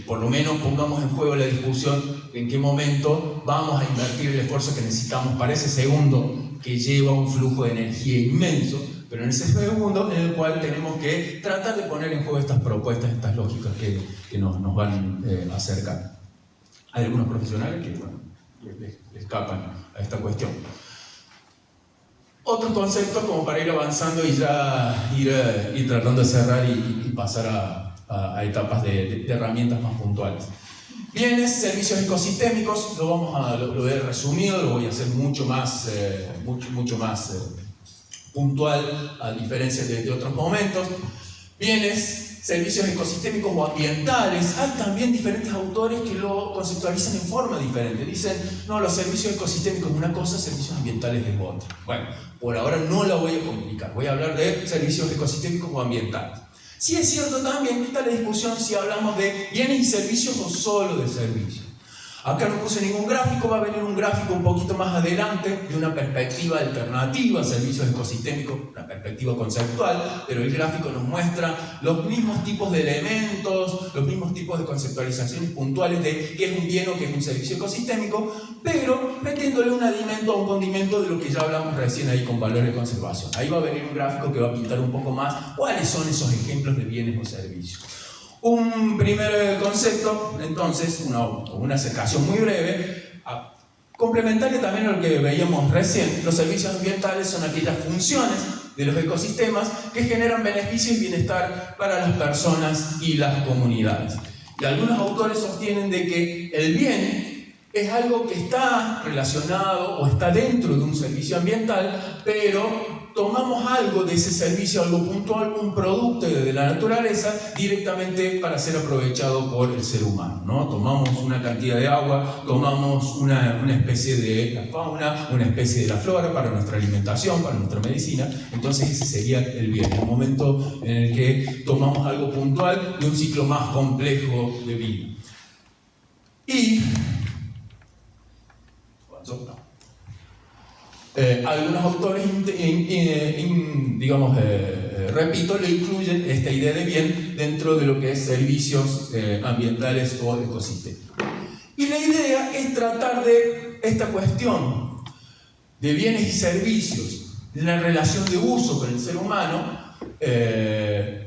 por lo menos pongamos en juego la discusión de en qué momento vamos a invertir el esfuerzo que necesitamos para ese segundo que lleva un flujo de energía inmenso, pero en ese segundo en el cual tenemos que tratar de poner en juego estas propuestas, estas lógicas que nos van a acercar. Hay algunos profesionales que le escapan a esta cuestión. Otros conceptos como para ir avanzando y ya ir tratando de cerrar y pasar a etapas de herramientas más puntuales. Bienes, servicios ecosistémicos, lo he resumido, lo voy a hacer mucho más puntual, a diferencia de otros momentos. Bienes, servicios ecosistémicos o ambientales. Hay también diferentes autores que lo conceptualizan en forma diferente. Dicen, no, los servicios ecosistémicos es una cosa, servicios ambientales es otra. Bueno, por ahora no la voy a complicar. Voy a hablar de servicios ecosistémicos o ambientales. Sí es cierto también que está la discusión si hablamos de bienes y servicios o solo de servicios. Acá no puse ningún gráfico, va a venir un gráfico un poquito más adelante de una perspectiva alternativa, servicios ecosistémicos, una perspectiva conceptual, pero el gráfico nos muestra los mismos tipos de elementos, los mismos tipos de conceptualizaciones puntuales de qué es un bien o qué es un servicio ecosistémico, pero metiéndole un alimento o un condimento de lo que ya hablamos recién ahí con valores de conservación. Ahí va a venir un gráfico que va a pintar un poco más cuáles son esos ejemplos de bienes o servicios. Un primer concepto, entonces, una acercación muy breve, complementaria también a lo que veíamos recién. Los servicios ambientales son aquellas funciones de los ecosistemas que generan beneficio y bienestar para las personas y las comunidades. Y algunos autores sostienen de que el bien es algo que está relacionado o está dentro de un servicio ambiental, pero tomamos algo de ese servicio, algo puntual, un producto de la naturaleza, directamente para ser aprovechado por el ser humano, ¿no? Tomamos una cantidad de agua, tomamos una especie de la fauna, una especie de la flora para nuestra alimentación, para nuestra medicina. Entonces ese sería el bien, el momento en el que tomamos algo puntual de un ciclo más complejo de vida. Y algunos autores, repito, le incluyen esta idea de bien dentro de lo que es servicios ambientales o ecosistémicos. Y la idea es tratar de esta cuestión de bienes y servicios, de la relación de uso con el ser humano,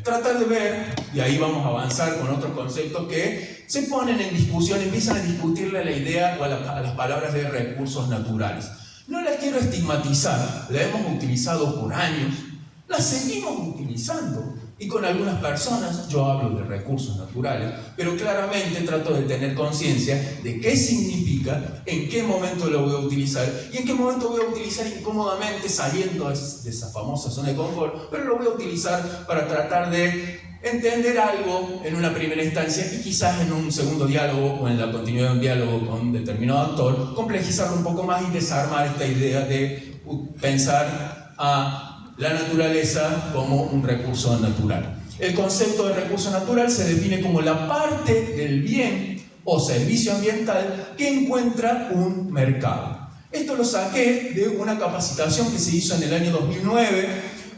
tratar de ver, y ahí vamos a avanzar con otros conceptos que se ponen en discusión, empiezan a discutirle la idea o a las palabras de recursos naturales. No la quiero estigmatizar, la hemos utilizado por años, la seguimos utilizando, y con algunas personas yo hablo de recursos naturales, pero claramente trato de tener conciencia de qué significa, en qué momento lo voy a utilizar, y en qué momento voy a utilizar incómodamente saliendo de esa famosa zona de confort, pero lo voy a utilizar para tratar de entender algo en una primera instancia y quizás en un segundo diálogo o en la continuidad de un diálogo con determinado actor, complejizarlo un poco más y desarmar esta idea de pensar a la naturaleza como un recurso natural. El concepto de recurso natural se define como la parte del bien o servicio ambiental que encuentra un mercado. Esto lo saqué de una capacitación que se hizo en el año 2009,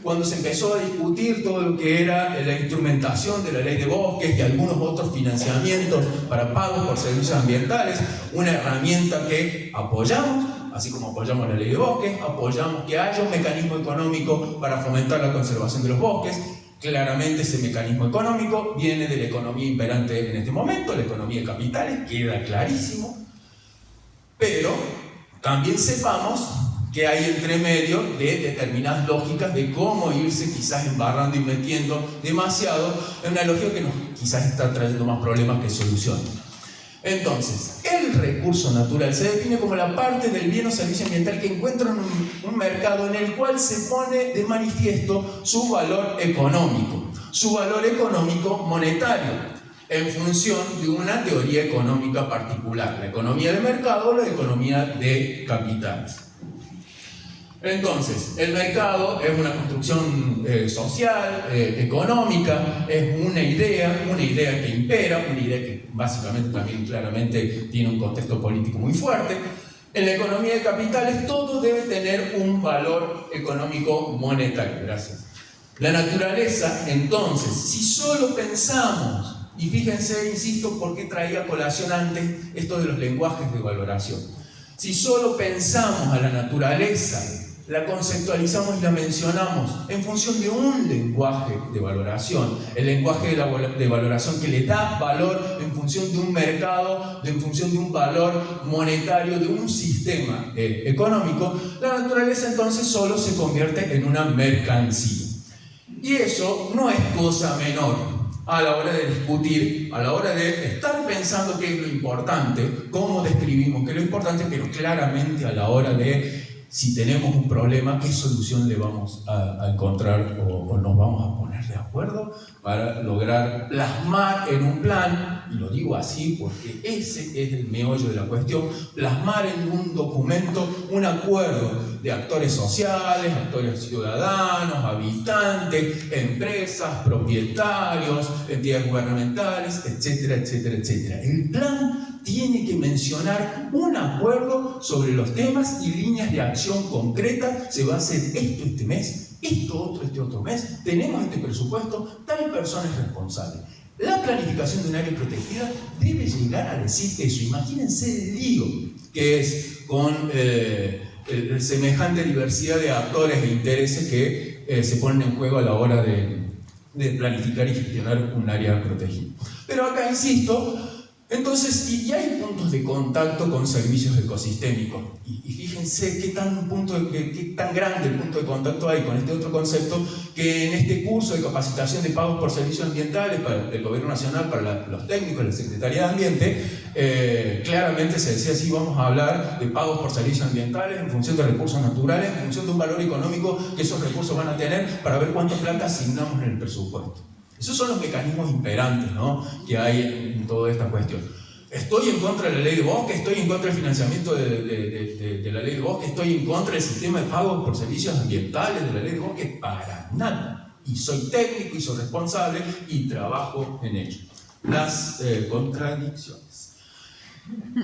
cuando se empezó a discutir todo lo que era la instrumentación de la ley de bosques y algunos otros financiamientos para pagos por servicios ambientales, una herramienta que apoyamos, así como apoyamos la ley de bosques, apoyamos que haya un mecanismo económico para fomentar la conservación de los bosques. Claramente ese mecanismo económico viene de la economía imperante en este momento, la economía de capitales, queda clarísimo, pero también sepamos que hay entre medio de determinadas lógicas de cómo irse quizás embarrando y metiendo demasiado en una lógica que nos quizás está trayendo más problemas que soluciones. Entonces, el recurso natural se define como la parte del bien o servicio ambiental que encuentra un mercado en el cual se pone de manifiesto su valor económico monetario, en función de una teoría económica particular, la economía de mercado o la economía de capitales. Entonces, el mercado es una construcción social, económica, es una idea que impera, una idea que básicamente también claramente tiene un contexto político muy fuerte. En la economía de capitales todo debe tener un valor económico monetario. Gracias. La naturaleza, entonces, si solo pensamos, y fíjense, insisto, por qué traía a colación antes esto de los lenguajes de valoración. Si solo pensamos a la naturaleza, la conceptualizamos y la mencionamos en función de un lenguaje de valoración, el lenguaje de valoración que le da valor en función de un mercado, en función de un valor monetario, de un sistema económico, la naturaleza entonces solo se convierte en una mercancía. Y eso no es cosa menor a la hora de discutir, a la hora de estar pensando qué es lo importante, cómo describimos qué es lo importante, pero claramente a la hora de si tenemos un problema, qué solución le vamos a encontrar o nos vamos a poner de acuerdo para lograr plasmar en un plan, y lo digo así porque ese es el meollo de la cuestión, plasmar en un documento un acuerdo de actores sociales, actores ciudadanos, habitantes, empresas, propietarios, entidades gubernamentales, etcétera, etcétera, etcétera. El plan tiene que mencionar un acuerdo sobre los temas y líneas de acción concretas. Se va a hacer esto este mes, esto otro este otro mes, tenemos este presupuesto, tal persona es responsable. La planificación de un área protegida debe llegar a decir eso. Imagínense el lío que es con semejante diversidad de actores e intereses que se ponen en juego a la hora de planificar y gestionar un área protegida. Pero acá insisto, entonces, y hay puntos de contacto con servicios ecosistémicos. Y fíjense qué tan grande el punto de contacto hay con este otro concepto, que en este curso de capacitación de pagos por servicios ambientales del Gobierno Nacional para los técnicos de la Secretaría de Ambiente, claramente se decía así: vamos a hablar de pagos por servicios ambientales en función de recursos naturales, en función de un valor económico que esos recursos van a tener, para ver cuánta plata asignamos en el presupuesto. Esos son los mecanismos imperantes, ¿no?, que hay en toda esta cuestión. Estoy en contra de la ley de bosque, estoy en contra del financiamiento de la ley de bosque, estoy en contra del sistema de pagos por servicios ambientales de la ley de bosque, para nada. Y soy técnico y soy responsable y trabajo en ello. Las contradicciones.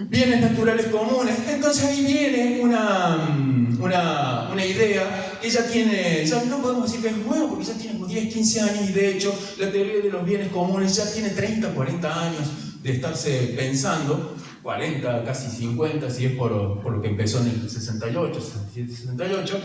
Bienes naturales comunes. Entonces ahí viene una idea que ya no podemos decir que es nueva, porque ya tiene 10, 15 años, y de hecho la teoría de los bienes comunes ya tiene 30, 40 años de estarse pensando, 40, casi 50, si es por lo que empezó en el 68, 67, 68,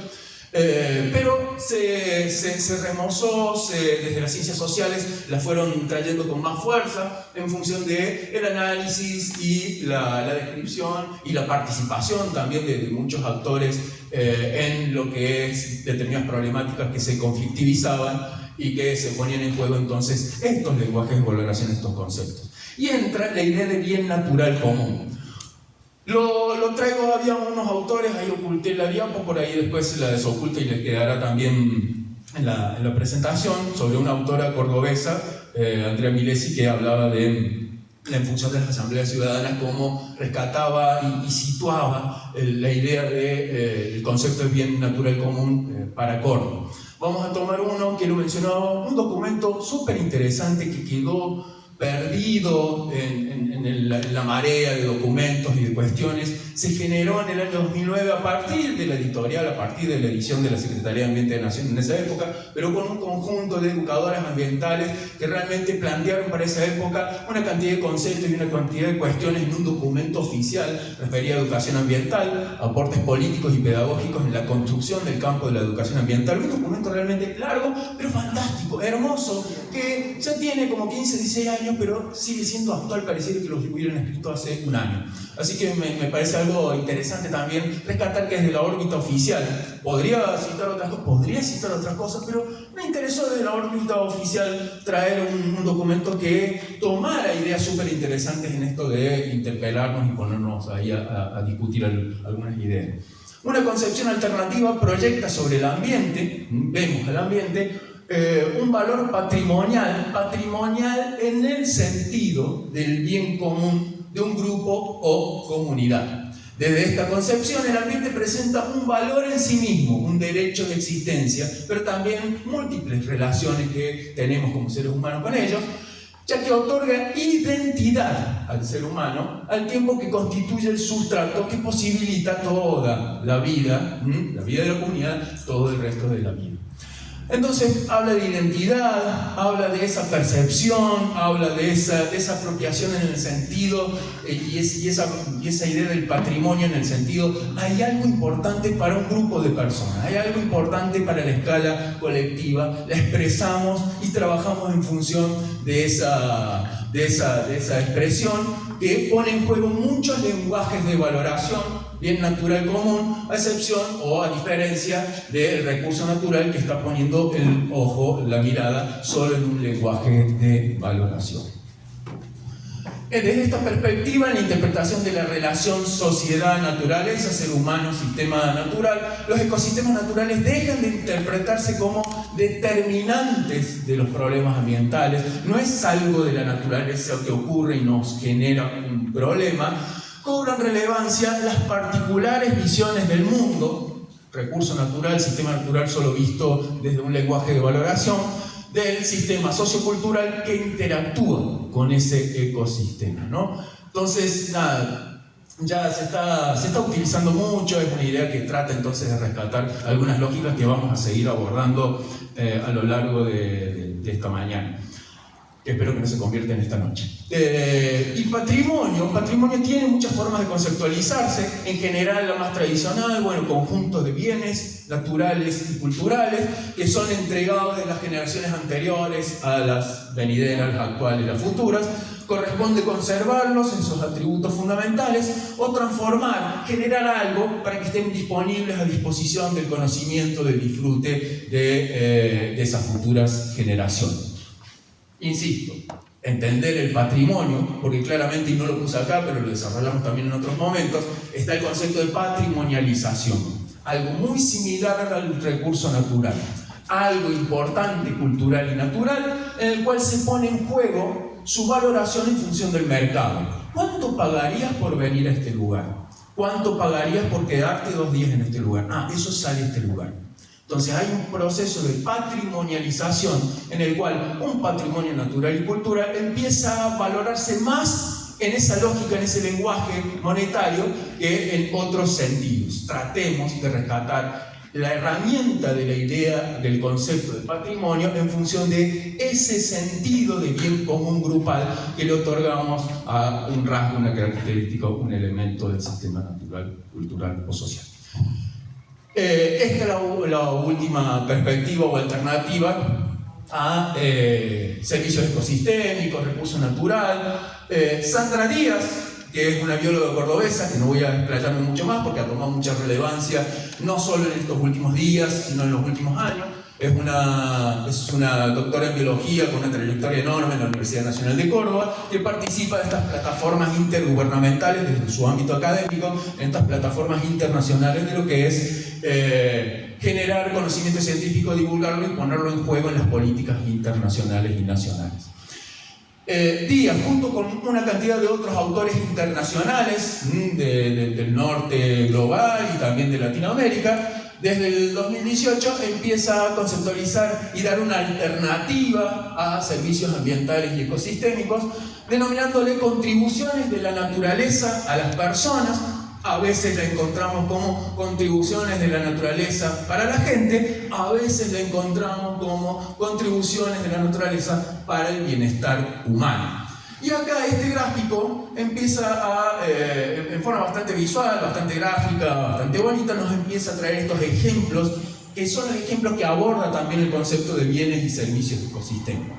pero se remozó, desde las ciencias sociales la fueron trayendo con más fuerza en función del análisis y la descripción y la participación también de muchos actores en lo que es determinadas problemáticas que se conflictivizaban y que se ponían en juego entonces estos lenguajes de valoración, estos conceptos. Y entra la idea de bien natural común. Lo traigo, había unos autores, ahí oculté la diapo, por ahí después la desoculto y les quedará también en la presentación, sobre una autora cordobesa, Andrea Milesi, que hablaba de en función de las asambleas ciudadanas, cómo rescataba y situaba la idea del concepto de bien natural común para Córdoba. Vamos a tomar uno que lo mencionaba, un documento súper interesante que quedó perdido en la marea de documentos y de cuestiones. Se generó en el año 2009 a partir de la editorial, a partir de la edición de la Secretaría de Ambiente de la Nación en esa época, pero con un conjunto de educadoras ambientales que realmente plantearon para esa época una cantidad de conceptos y una cantidad de cuestiones en un documento oficial referido a educación ambiental, aportes políticos y pedagógicos en la construcción del campo de la educación ambiental. Un documento realmente largo, pero fantástico, hermoso, que ya tiene como 15, 16 años, pero sigue siendo actual, pareciera que lo hubieran escrito hace un año. Así que me parece algo interesante también rescatar que desde la órbita oficial, podría citar otras cosas, pero me interesó desde la órbita oficial traer un documento que tomara ideas súper interesantes en esto de interpelarnos y ponernos ahí a discutir algunas ideas. Una concepción alternativa proyecta sobre el ambiente, vemos el ambiente, un valor patrimonial en el sentido del bien común de un grupo o comunidad. Desde esta concepción, el ambiente presenta un valor en sí mismo, un derecho de existencia, pero también múltiples relaciones que tenemos como seres humanos con ellos, ya que otorga identidad al ser humano al tiempo que constituye el sustrato que posibilita toda la vida de la comunidad, todo el resto de la vida. Entonces habla de identidad, habla de esa percepción, habla de esa apropiación en el sentido y esa idea del patrimonio en el sentido, hay algo importante para un grupo de personas, hay algo importante para la escala colectiva, la expresamos y trabajamos en función de esa expresión que pone en juego muchos lenguajes de valoración, bien natural común, a excepción o a diferencia del recurso natural que está poniendo el ojo, la mirada, solo en un lenguaje de valoración. Desde esta perspectiva, en la interpretación de la relación sociedad-naturaleza, ser humano, sistema natural, los ecosistemas naturales dejan de interpretarse como determinantes de los problemas ambientales. No es algo de la naturaleza que ocurre y nos genera un problema. Cobran relevancia las particulares visiones del mundo, recurso natural, sistema natural solo visto desde un lenguaje de valoración, del sistema sociocultural que interactúa con ese ecosistema, ¿no? Entonces, nada, ya se está utilizando mucho, es una idea que trata entonces de rescatar algunas lógicas que vamos a seguir abordando a lo largo de esta mañana. Espero que no se convierta en esta noche. Y patrimonio tiene muchas formas de conceptualizarse. En general, la más tradicional, conjuntos de bienes naturales y culturales que son entregados de las generaciones anteriores a las venideras, las actuales y las futuras. Corresponde conservarlos en sus atributos fundamentales o transformar, generar algo para que estén disponibles a disposición del conocimiento, del disfrute de esas futuras generaciones. Insisto, entender el patrimonio, porque claramente, y no lo puse acá, pero lo desarrollamos también en otros momentos, está el concepto de patrimonialización, algo muy similar al recurso natural, algo importante, cultural y natural, en el cual se pone en juego su valoración en función del mercado. ¿Cuánto pagarías por venir a este lugar? ¿Cuánto pagarías por quedarte 2 días en este lugar? Eso sale a este lugar. Entonces hay un proceso de patrimonialización en el cual un patrimonio natural y cultural empieza a valorarse más en esa lógica, en ese lenguaje monetario que en otros sentidos. Tratemos de rescatar la herramienta de la idea del concepto de patrimonio en función de ese sentido de bien común grupal que le otorgamos a un rasgo, una característica, un elemento del sistema natural, cultural o social. Esta es la última perspectiva o alternativa a servicios ecosistémicos, recurso natural. Sandra Díaz, que es una bióloga cordobesa, que no voy a explayarme mucho más porque ha tomado mucha relevancia, no solo en estos últimos días, sino en los últimos años. Es una doctora en biología con una trayectoria enorme en la Universidad Nacional de Córdoba, que participa de estas plataformas intergubernamentales desde su ámbito académico, en estas plataformas internacionales de lo que es generar conocimiento científico, divulgarlo y ponerlo en juego en las políticas internacionales y nacionales. Díaz, junto con una cantidad de otros autores internacionales del norte global y también de Latinoamérica, desde el 2018 empieza a conceptualizar y dar una alternativa a servicios ambientales y ecosistémicos, denominándole contribuciones de la naturaleza a las personas. A veces la encontramos como contribuciones de la naturaleza para la gente, a veces la encontramos como contribuciones de la naturaleza para el bienestar humano. Y acá este gráfico empieza en forma bastante visual, bastante gráfica, bastante bonita, nos empieza a traer estos ejemplos, que son los ejemplos que aborda también el concepto de bienes y servicios ecosistémicos.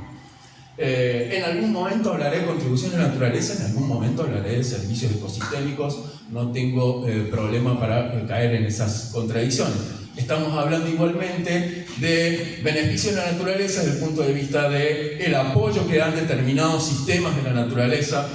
En algún momento hablaré de contribución a la naturaleza, en algún momento hablaré de servicios ecosistémicos, no tengo problema para caer en esas contradicciones. Estamos hablando igualmente de beneficios de la naturaleza desde el punto de vista del apoyo que dan determinados sistemas de la naturaleza,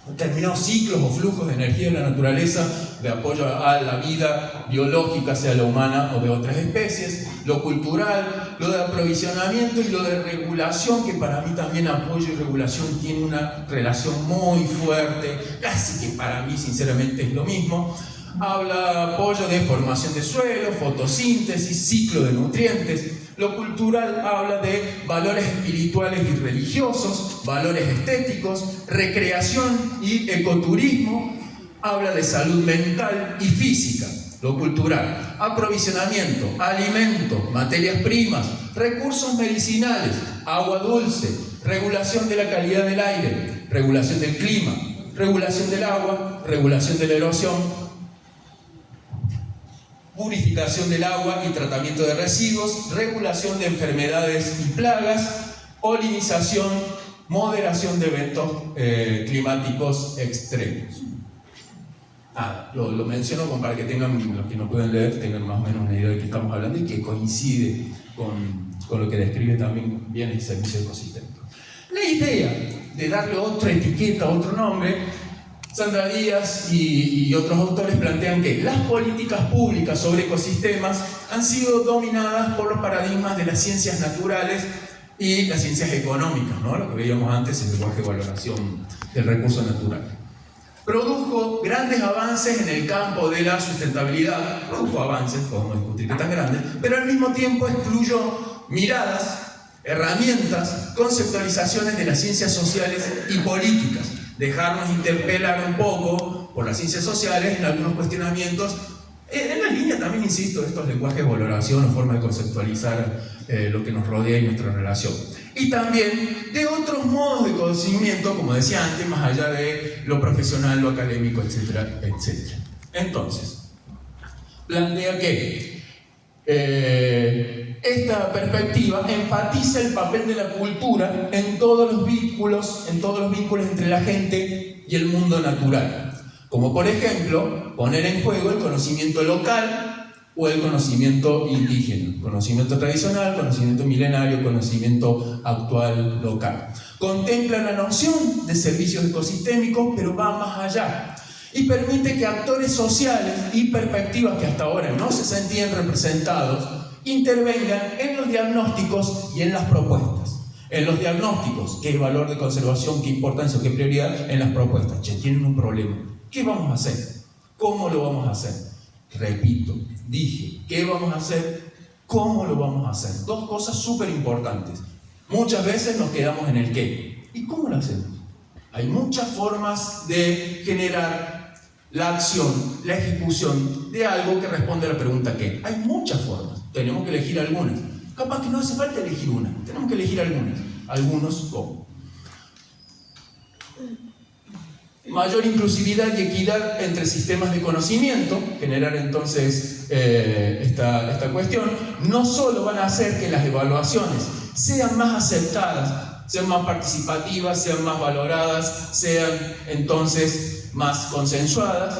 determinados ciclos o flujos de energía de la naturaleza, de apoyo a la vida biológica, sea la humana o de otras especies, lo cultural, lo de aprovisionamiento y lo de regulación, que para mí también apoyo y regulación tiene una relación muy fuerte, casi que para mí sinceramente es lo mismo. Habla apoyo de formación de suelo, fotosíntesis, ciclo de nutrientes. Lo cultural habla de valores espirituales y religiosos, valores estéticos, recreación y ecoturismo. Habla de salud mental y física. Lo cultural, aprovisionamiento, alimento, materias primas, recursos medicinales, agua dulce, regulación de la calidad del aire, regulación del clima, regulación del agua, regulación de la erosión, purificación del agua y tratamiento de residuos, regulación de enfermedades y plagas, polinización, moderación de eventos climáticos extremos. Lo menciono como para que tengan, los que no pueden leer, tengan más o menos una idea de qué estamos hablando y que coincide con lo que describe también bienes y servicios ecosistémicos. La idea de darle otra etiqueta, otro nombre, Sandra Díaz y otros autores plantean que las políticas públicas sobre ecosistemas han sido dominadas por los paradigmas de las ciencias naturales y las ciencias económicas, ¿no? Lo que veíamos antes, el lenguaje de valoración del recurso natural. Produjo grandes avances en el campo de la sustentabilidad, produjo avances, podemos discutir qué tan grandes, pero al mismo tiempo excluyó miradas, herramientas, conceptualizaciones de las ciencias sociales y políticas, dejarnos interpelar un poco por las ciencias sociales en algunos cuestionamientos, en la línea también, insisto, de estos lenguajes de valoración o forma de conceptualizar lo que nos rodea y nuestra relación. Y también de otros modos de conocimiento, como decía antes, más allá de lo profesional, lo académico, etcétera, etcétera. Entonces, plantea que esta perspectiva enfatiza el papel de la cultura en todos los vínculos entre la gente y el mundo natural. Como por ejemplo, poner en juego el conocimiento local o el conocimiento indígena, conocimiento tradicional, conocimiento milenario, conocimiento actual local. Contempla la noción de servicios ecosistémicos, pero va más allá y permite que actores sociales y perspectivas que hasta ahora no se sentían representados intervengan en los diagnósticos y en las propuestas. En los diagnósticos, qué valor de conservación, qué importancia, qué prioridad, en las propuestas. Che, tienen un problema. ¿Qué vamos a hacer? ¿Cómo lo vamos a hacer? Repito, dije, ¿qué vamos a hacer? ¿Cómo lo vamos a hacer? Dos cosas súper importantes. Muchas veces nos quedamos en el qué. ¿Y cómo lo hacemos? Hay muchas formas de generar la acción, la ejecución de algo que responde a la pregunta ¿qué? Hay muchas formas. Tenemos que elegir algunas. Capaz que no hace falta elegir una. Tenemos que elegir algunas. Algunos cómo. Mayor inclusividad y equidad entre sistemas de conocimiento, generar entonces esta cuestión, no solo van a hacer que las evaluaciones sean más aceptadas, sean más participativas, sean más valoradas, sean entonces más consensuadas,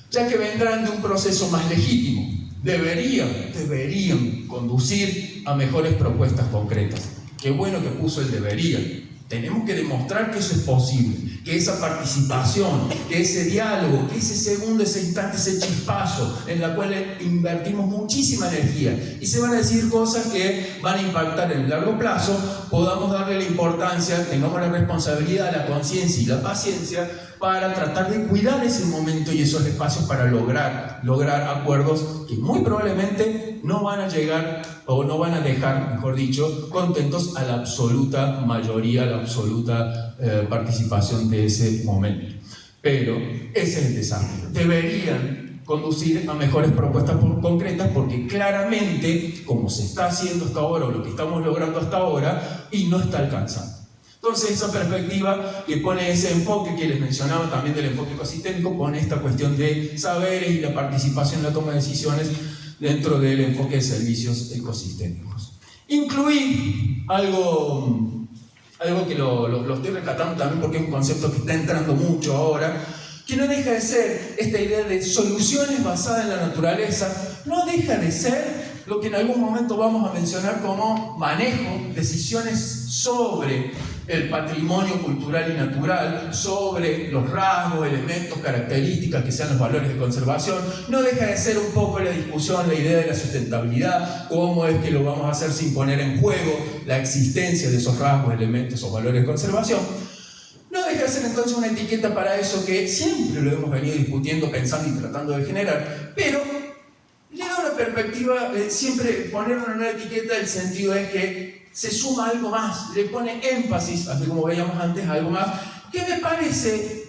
ya que vendrán de un proceso más legítimo. Deberían conducir a mejores propuestas concretas. Qué bueno que puso el deberían. Tenemos que demostrar que eso es posible, que esa participación, que ese diálogo, que ese segundo, ese instante, ese chispazo en la cual invertimos muchísima energía y se van a decir cosas que van a impactar en el largo plazo, podamos darle la importancia, tengamos la responsabilidad, la conciencia y la paciencia para tratar de cuidar ese momento y esos espacios para lograr acuerdos que muy probablemente no van a llegar o no van a dejar, mejor dicho, contentos a la absoluta mayoría, a la absoluta participación de ese momento. Pero ese es el desafío. Deberían conducir a mejores propuestas concretas porque claramente, como se está haciendo hasta ahora o lo que estamos logrando hasta ahora, y no está alcanzando. Entonces esa perspectiva que pone ese enfoque que les mencionaba también del enfoque ecosistémico, pone esta cuestión de saberes y la participación en la toma de decisiones dentro del enfoque de servicios ecosistémicos. Incluí algo que lo estoy rescatando también porque es un concepto que está entrando mucho ahora, que no deja de ser esta idea de soluciones basadas en la naturaleza, no deja de ser lo que en algún momento vamos a mencionar como manejo, decisiones sobre el patrimonio cultural y natural, sobre los rasgos, elementos, características que sean los valores de conservación. No deja de ser un poco la discusión, la idea de la sustentabilidad, cómo es que lo vamos a hacer sin poner en juego la existencia de esos rasgos, elementos o valores de conservación. No deja de ser entonces una etiqueta para eso que siempre lo hemos venido discutiendo, pensando y tratando de generar, pero le da una perspectiva, siempre poner una etiqueta, el sentido es que se suma algo más, le pone énfasis, así como veíamos antes, algo más, que me parece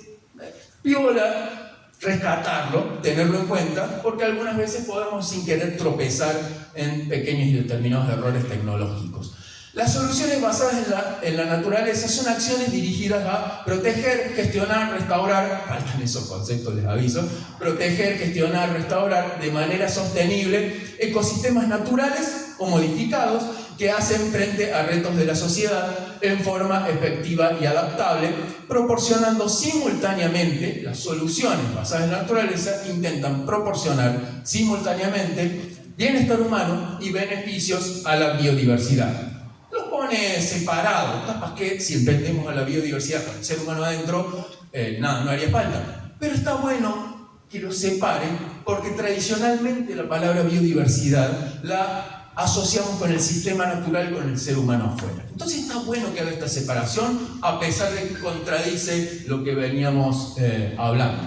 piola rescatarlo, tenerlo en cuenta, porque algunas veces podemos sin querer tropezar en pequeños y determinados errores tecnológicos. Las soluciones basadas en la naturaleza son acciones dirigidas a proteger, gestionar, restaurar, faltan esos conceptos, les aviso, proteger, gestionar, restaurar de manera sostenible ecosistemas naturales o modificados que hacen frente a retos de la sociedad en forma efectiva y adaptable, proporcionando simultáneamente las soluciones basadas en la naturaleza, intentan proporcionar simultáneamente bienestar humano y beneficios a la biodiversidad. Lo pone separado, capaz que si entendemos a la biodiversidad con el ser humano adentro, nada, no haría falta. Pero está bueno que lo separen, porque tradicionalmente la palabra biodiversidad la asociamos con el sistema natural, con el ser humano afuera. Entonces está bueno que haga esta separación, a pesar de que contradice lo que veníamos hablando.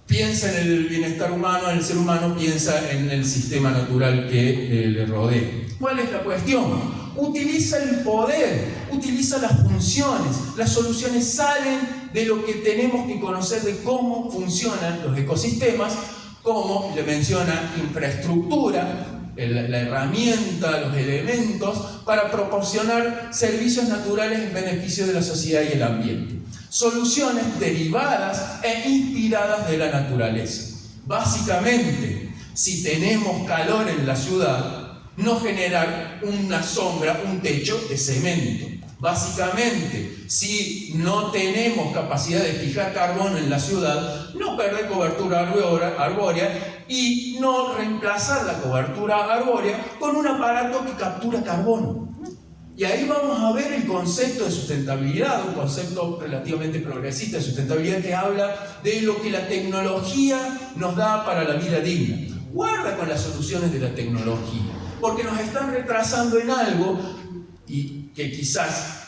Piensa en el bienestar humano, en el ser humano, piensa en el sistema natural que le rodea. ¿Cuál es la cuestión? Utiliza el poder, utiliza las funciones. Las soluciones salen de lo que tenemos que conocer de cómo funcionan los ecosistemas, como le menciona infraestructura, la herramienta, los elementos para proporcionar servicios naturales en beneficio de la sociedad y el ambiente. Soluciones derivadas e inspiradas de la naturaleza. Básicamente, si tenemos calor en la ciudad, no generar una sombra, un techo de cemento. Básicamente, si no tenemos capacidad de fijar carbono en la ciudad, no perder cobertura arbórea y no reemplazar la cobertura arbórea con un aparato que captura carbono. Y ahí vamos a ver el concepto de sustentabilidad, un concepto relativamente progresista de sustentabilidad que habla de lo que la tecnología nos da para la vida digna. Guarda con las soluciones de la tecnología, porque nos están retrasando en algo y que quizás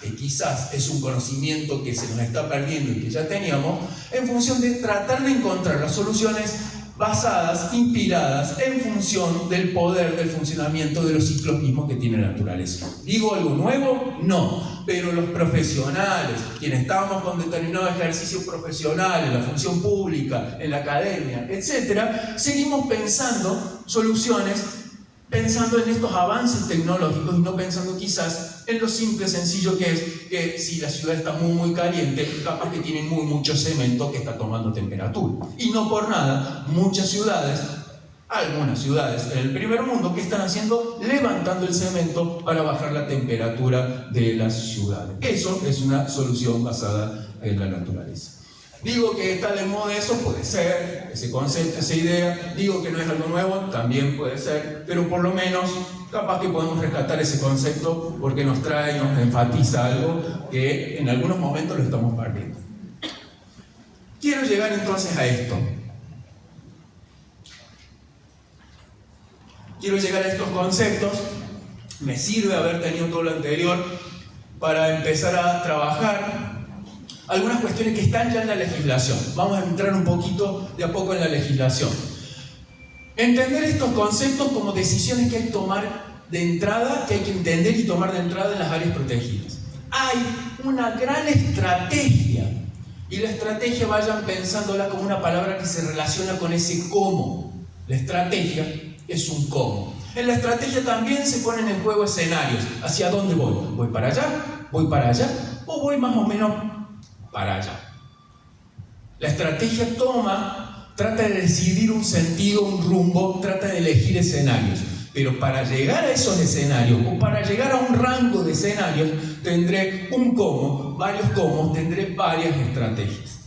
es un conocimiento que se nos está perdiendo y que ya teníamos, en función de tratar de encontrar las soluciones basadas, inspiradas en función del poder del funcionamiento de los ciclos mismos que tiene la naturaleza. ¿Digo algo nuevo? No, pero los profesionales, quienes estamos con determinados ejercicios profesionales, en la función pública, en la academia, etc., seguimos pensando soluciones, pensando en estos avances tecnológicos y no pensando quizás en lo simple, sencillo que es que si la ciudad está muy caliente, capaz que tienen mucho cemento que está tomando temperatura. Y no por nada, muchas ciudades, algunas ciudades en el primer mundo, ¿qué están haciendo? Levantando el cemento para bajar la temperatura de las ciudades. Eso es una solución basada en la naturaleza. Digo que está de moda eso, puede ser, ese concepto, esa idea. Digo que no es algo nuevo, también puede ser, pero por lo menos capaz que podemos rescatar ese concepto porque nos trae, nos enfatiza algo que en algunos momentos lo estamos perdiendo. Quiero llegar entonces a esto. Quiero llegar a estos conceptos. Me sirve haber tenido todo lo anterior para empezar a trabajar algunas cuestiones que están ya en la legislación. Vamos a entrar un poquito de a poco en la legislación. Entender estos conceptos como decisiones que hay que tomar de entrada, que hay que entender y tomar de entrada en las áreas protegidas. Hay una gran estrategia, y la estrategia vayan pensándola como una palabra que se relaciona con ese cómo. La estrategia es un cómo. En la estrategia también se ponen en juego escenarios. ¿Hacia dónde voy? ¿Voy para allá? ¿Voy para allá? ¿O voy más o menos para allá? La estrategia trata de decidir un sentido, un rumbo, trata de elegir escenarios. Pero para llegar a esos escenarios, o para llegar a un rango de escenarios, tendré un cómo, varios cómo, tendré varias estrategias.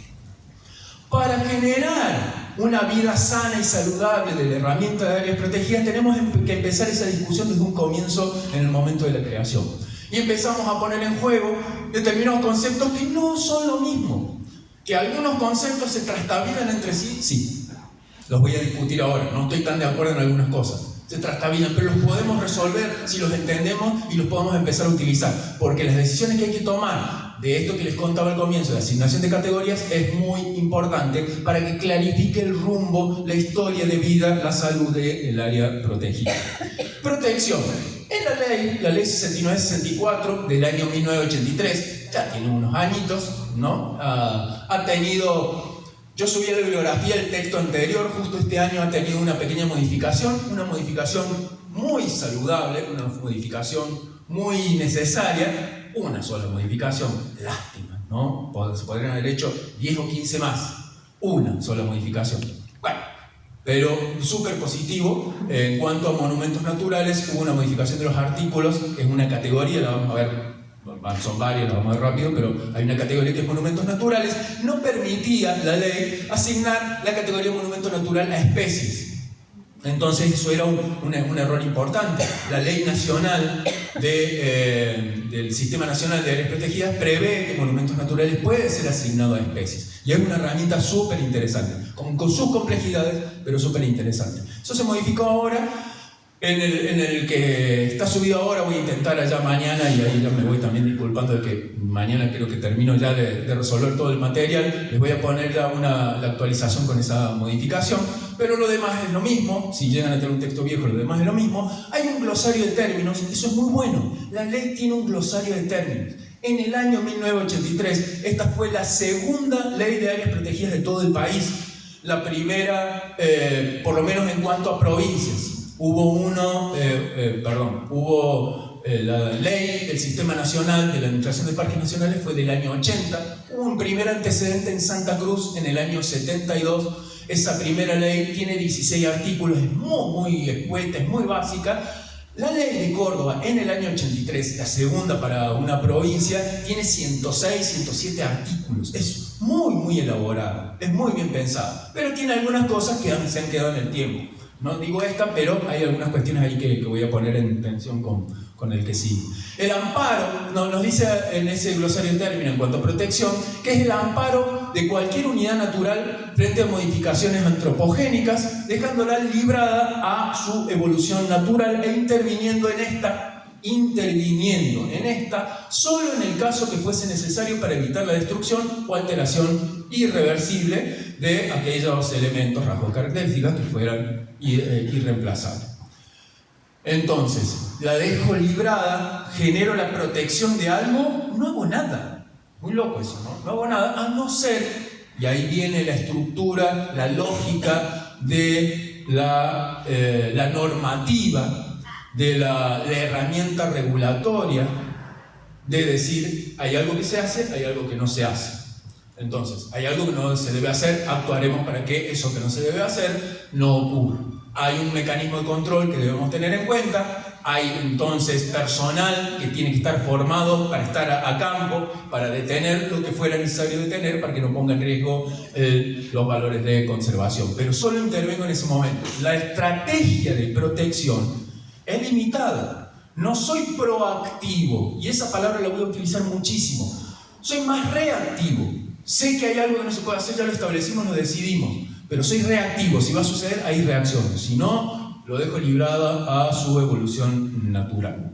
Para generar una vida sana y saludable de la herramienta de áreas protegidas, tenemos que empezar esa discusión desde un comienzo en el momento de la creación. Y empezamos a poner en juego determinados conceptos que no son lo mismo. Que algunos conceptos se trastabilan entre sí, sí. Los voy a discutir ahora, no estoy tan de acuerdo en algunas cosas. Se trastabilan, pero los podemos resolver si los entendemos y los podemos empezar a utilizar. Porque las decisiones que hay que tomar de esto que les contaba al comienzo, de asignación de categorías, es muy importante para que clarifique el rumbo, la historia de vida, la salud del área protegida. Protección. En la ley 6964 del año 1983, ya tiene unos añitos, ¿no? Ha tenido... Yo subí a la bibliografía el texto anterior, justo este año ha tenido una pequeña modificación, una modificación muy saludable, una modificación muy necesaria, una sola modificación, lástima, ¿no? Se podrían haber hecho 10 o 15 más, una sola modificación. Bueno, pero súper positivo. En cuanto a monumentos naturales, hubo una modificación de los artículos, que es una categoría, la vamos a ver. Son varios, lo vamos a ver rápido, pero hay una categoría que es monumentos naturales. No permitía la ley asignar la categoría monumento natural a especies. Entonces eso era un error importante. La ley nacional del Sistema Nacional de Áreas Protegidas prevé que monumentos naturales pueden ser asignados a especies. Y es una herramienta súper interesante, con sus complejidades, pero súper interesante. Eso se modificó ahora. En el que está subido ahora, voy a intentar allá mañana, y ahí ya me voy también disculpando de que mañana creo que termino ya de resolver todo el material, les voy a poner ya la actualización con esa modificación, pero lo demás es lo mismo. Si llegan a tener un texto viejo, lo demás es lo mismo. Hay un glosario de términos, eso es muy bueno. La ley tiene un glosario de términos. En el año 1983, esta fue la segunda ley de áreas protegidas de todo el país. La primera, por lo menos en cuanto a provincias. Hubo la ley del Sistema Nacional de la Administración de Parques Nacionales, fue del año 80. Hubo un primer antecedente en Santa Cruz en el año 72. Esa primera ley tiene 16 artículos, es muy escueta, es muy básica. La ley de Córdoba en el año 83, la segunda para una provincia, tiene 106, 107 artículos. Es muy elaborada, es muy bien pensada, pero tiene algunas cosas que se han quedado en el tiempo. No digo esta, pero hay algunas cuestiones ahí que voy a poner en tensión con el que sigue. El amparo, nos dice en ese glosario de términos en cuanto a protección, que es el amparo de cualquier unidad natural frente a modificaciones antropogénicas, dejándola librada a su evolución natural e interviniendo en esta solo en el caso que fuese necesario para evitar la destrucción o alteración irreversible de aquellos elementos, rasgos, características que fueran irreemplazables. Entonces, la dejo librada, genero la protección de algo, no hago nada. Muy loco eso, ¿no? No hago nada, a no ser, y ahí viene la estructura, la lógica de la normativa, de la herramienta regulatoria, de decir, hay algo que se hace, hay algo que no se hace. Entonces, hay algo que no se debe hacer, actuaremos para que eso que no se debe hacer no ocurra. Hay un mecanismo de control que debemos tener en cuenta. Hay entonces personal que tiene que estar formado para estar a campo, para detener lo que fuera necesario detener, para que no ponga en riesgo los valores de conservación. Pero solo intervengo en ese momento. La estrategia de protección es limitada. No soy proactivo, y esa palabra la voy a utilizar muchísimo. Soy más reactivo. Sé que hay algo que no se puede hacer, ya lo establecimos, lo decidimos, pero soy reactivo. Si va a suceder, hay reacciones. Si no, lo dejo librada a su evolución natural.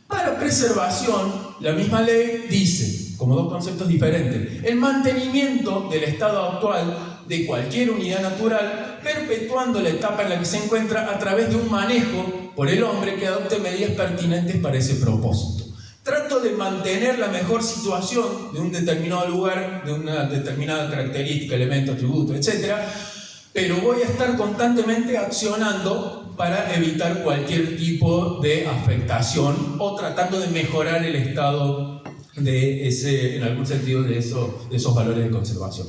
Para preservación, la misma ley dice, como dos conceptos diferentes, el mantenimiento del estado actual de cualquier unidad natural, perpetuando la etapa en la que se encuentra a través de un manejo por el hombre que adopte medidas pertinentes para ese propósito. Trato de mantener la mejor situación de un determinado lugar, de una determinada característica, elemento, atributo, etc., pero voy a estar constantemente accionando para evitar cualquier tipo de afectación o tratando de mejorar el estado de ese, en algún sentido, de esos valores de conservación.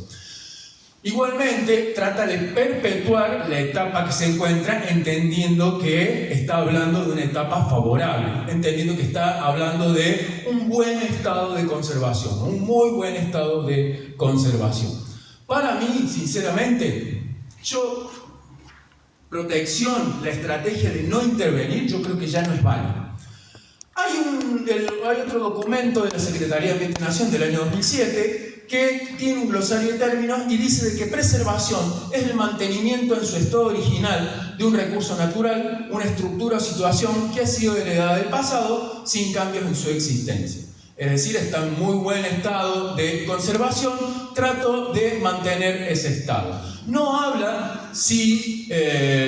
Igualmente, trata de perpetuar la etapa que se encuentra, entendiendo que está hablando de una etapa favorable, entendiendo que está hablando de un buen estado de conservación, un muy buen estado de conservación. Para mí, sinceramente, protección, la estrategia de no intervenir, yo creo que ya no es válida. Hay otro documento de la Secretaría de Ambiente y Nación del año 2007 que tiene un glosario de términos y dice de que preservación es el mantenimiento en su estado original de un recurso natural, una estructura o situación que ha sido heredada del pasado sin cambios en su existencia. Es decir, está en muy buen estado de conservación, trato de mantener ese estado. No habla si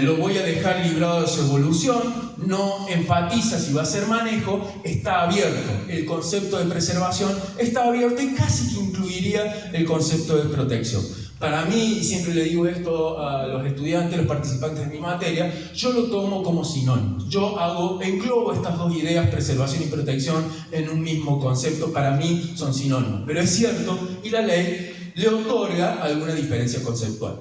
lo voy a dejar librado de su evolución, no enfatiza si va a ser manejo, está abierto. El concepto de preservación está abierto y casi que incluiría el concepto de protección. Para mí, y siempre le digo esto a los estudiantes, los participantes de mi materia, yo lo tomo como sinónimo. Englobo estas dos ideas, preservación y protección, en un mismo concepto. Para mí son sinónimos. Pero es cierto, y la ley le otorga alguna diferencia conceptual.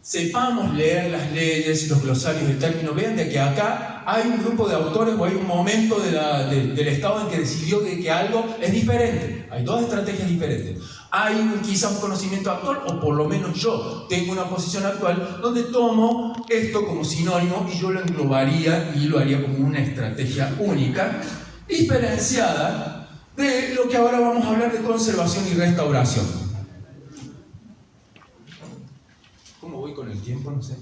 Sepamos leer las leyes y los glosarios de términos. Vean de que acá hay un grupo de autores o hay un momento del Estado en que decidió de que algo es diferente. Hay dos estrategias diferentes. Hay quizá un conocimiento actual, o por lo menos yo tengo una posición actual, donde tomo esto como sinónimo y yo lo englobaría y lo haría como una estrategia única, diferenciada de lo que ahora vamos a hablar de conservación y restauración. ¿Cómo voy con el tiempo? No sé.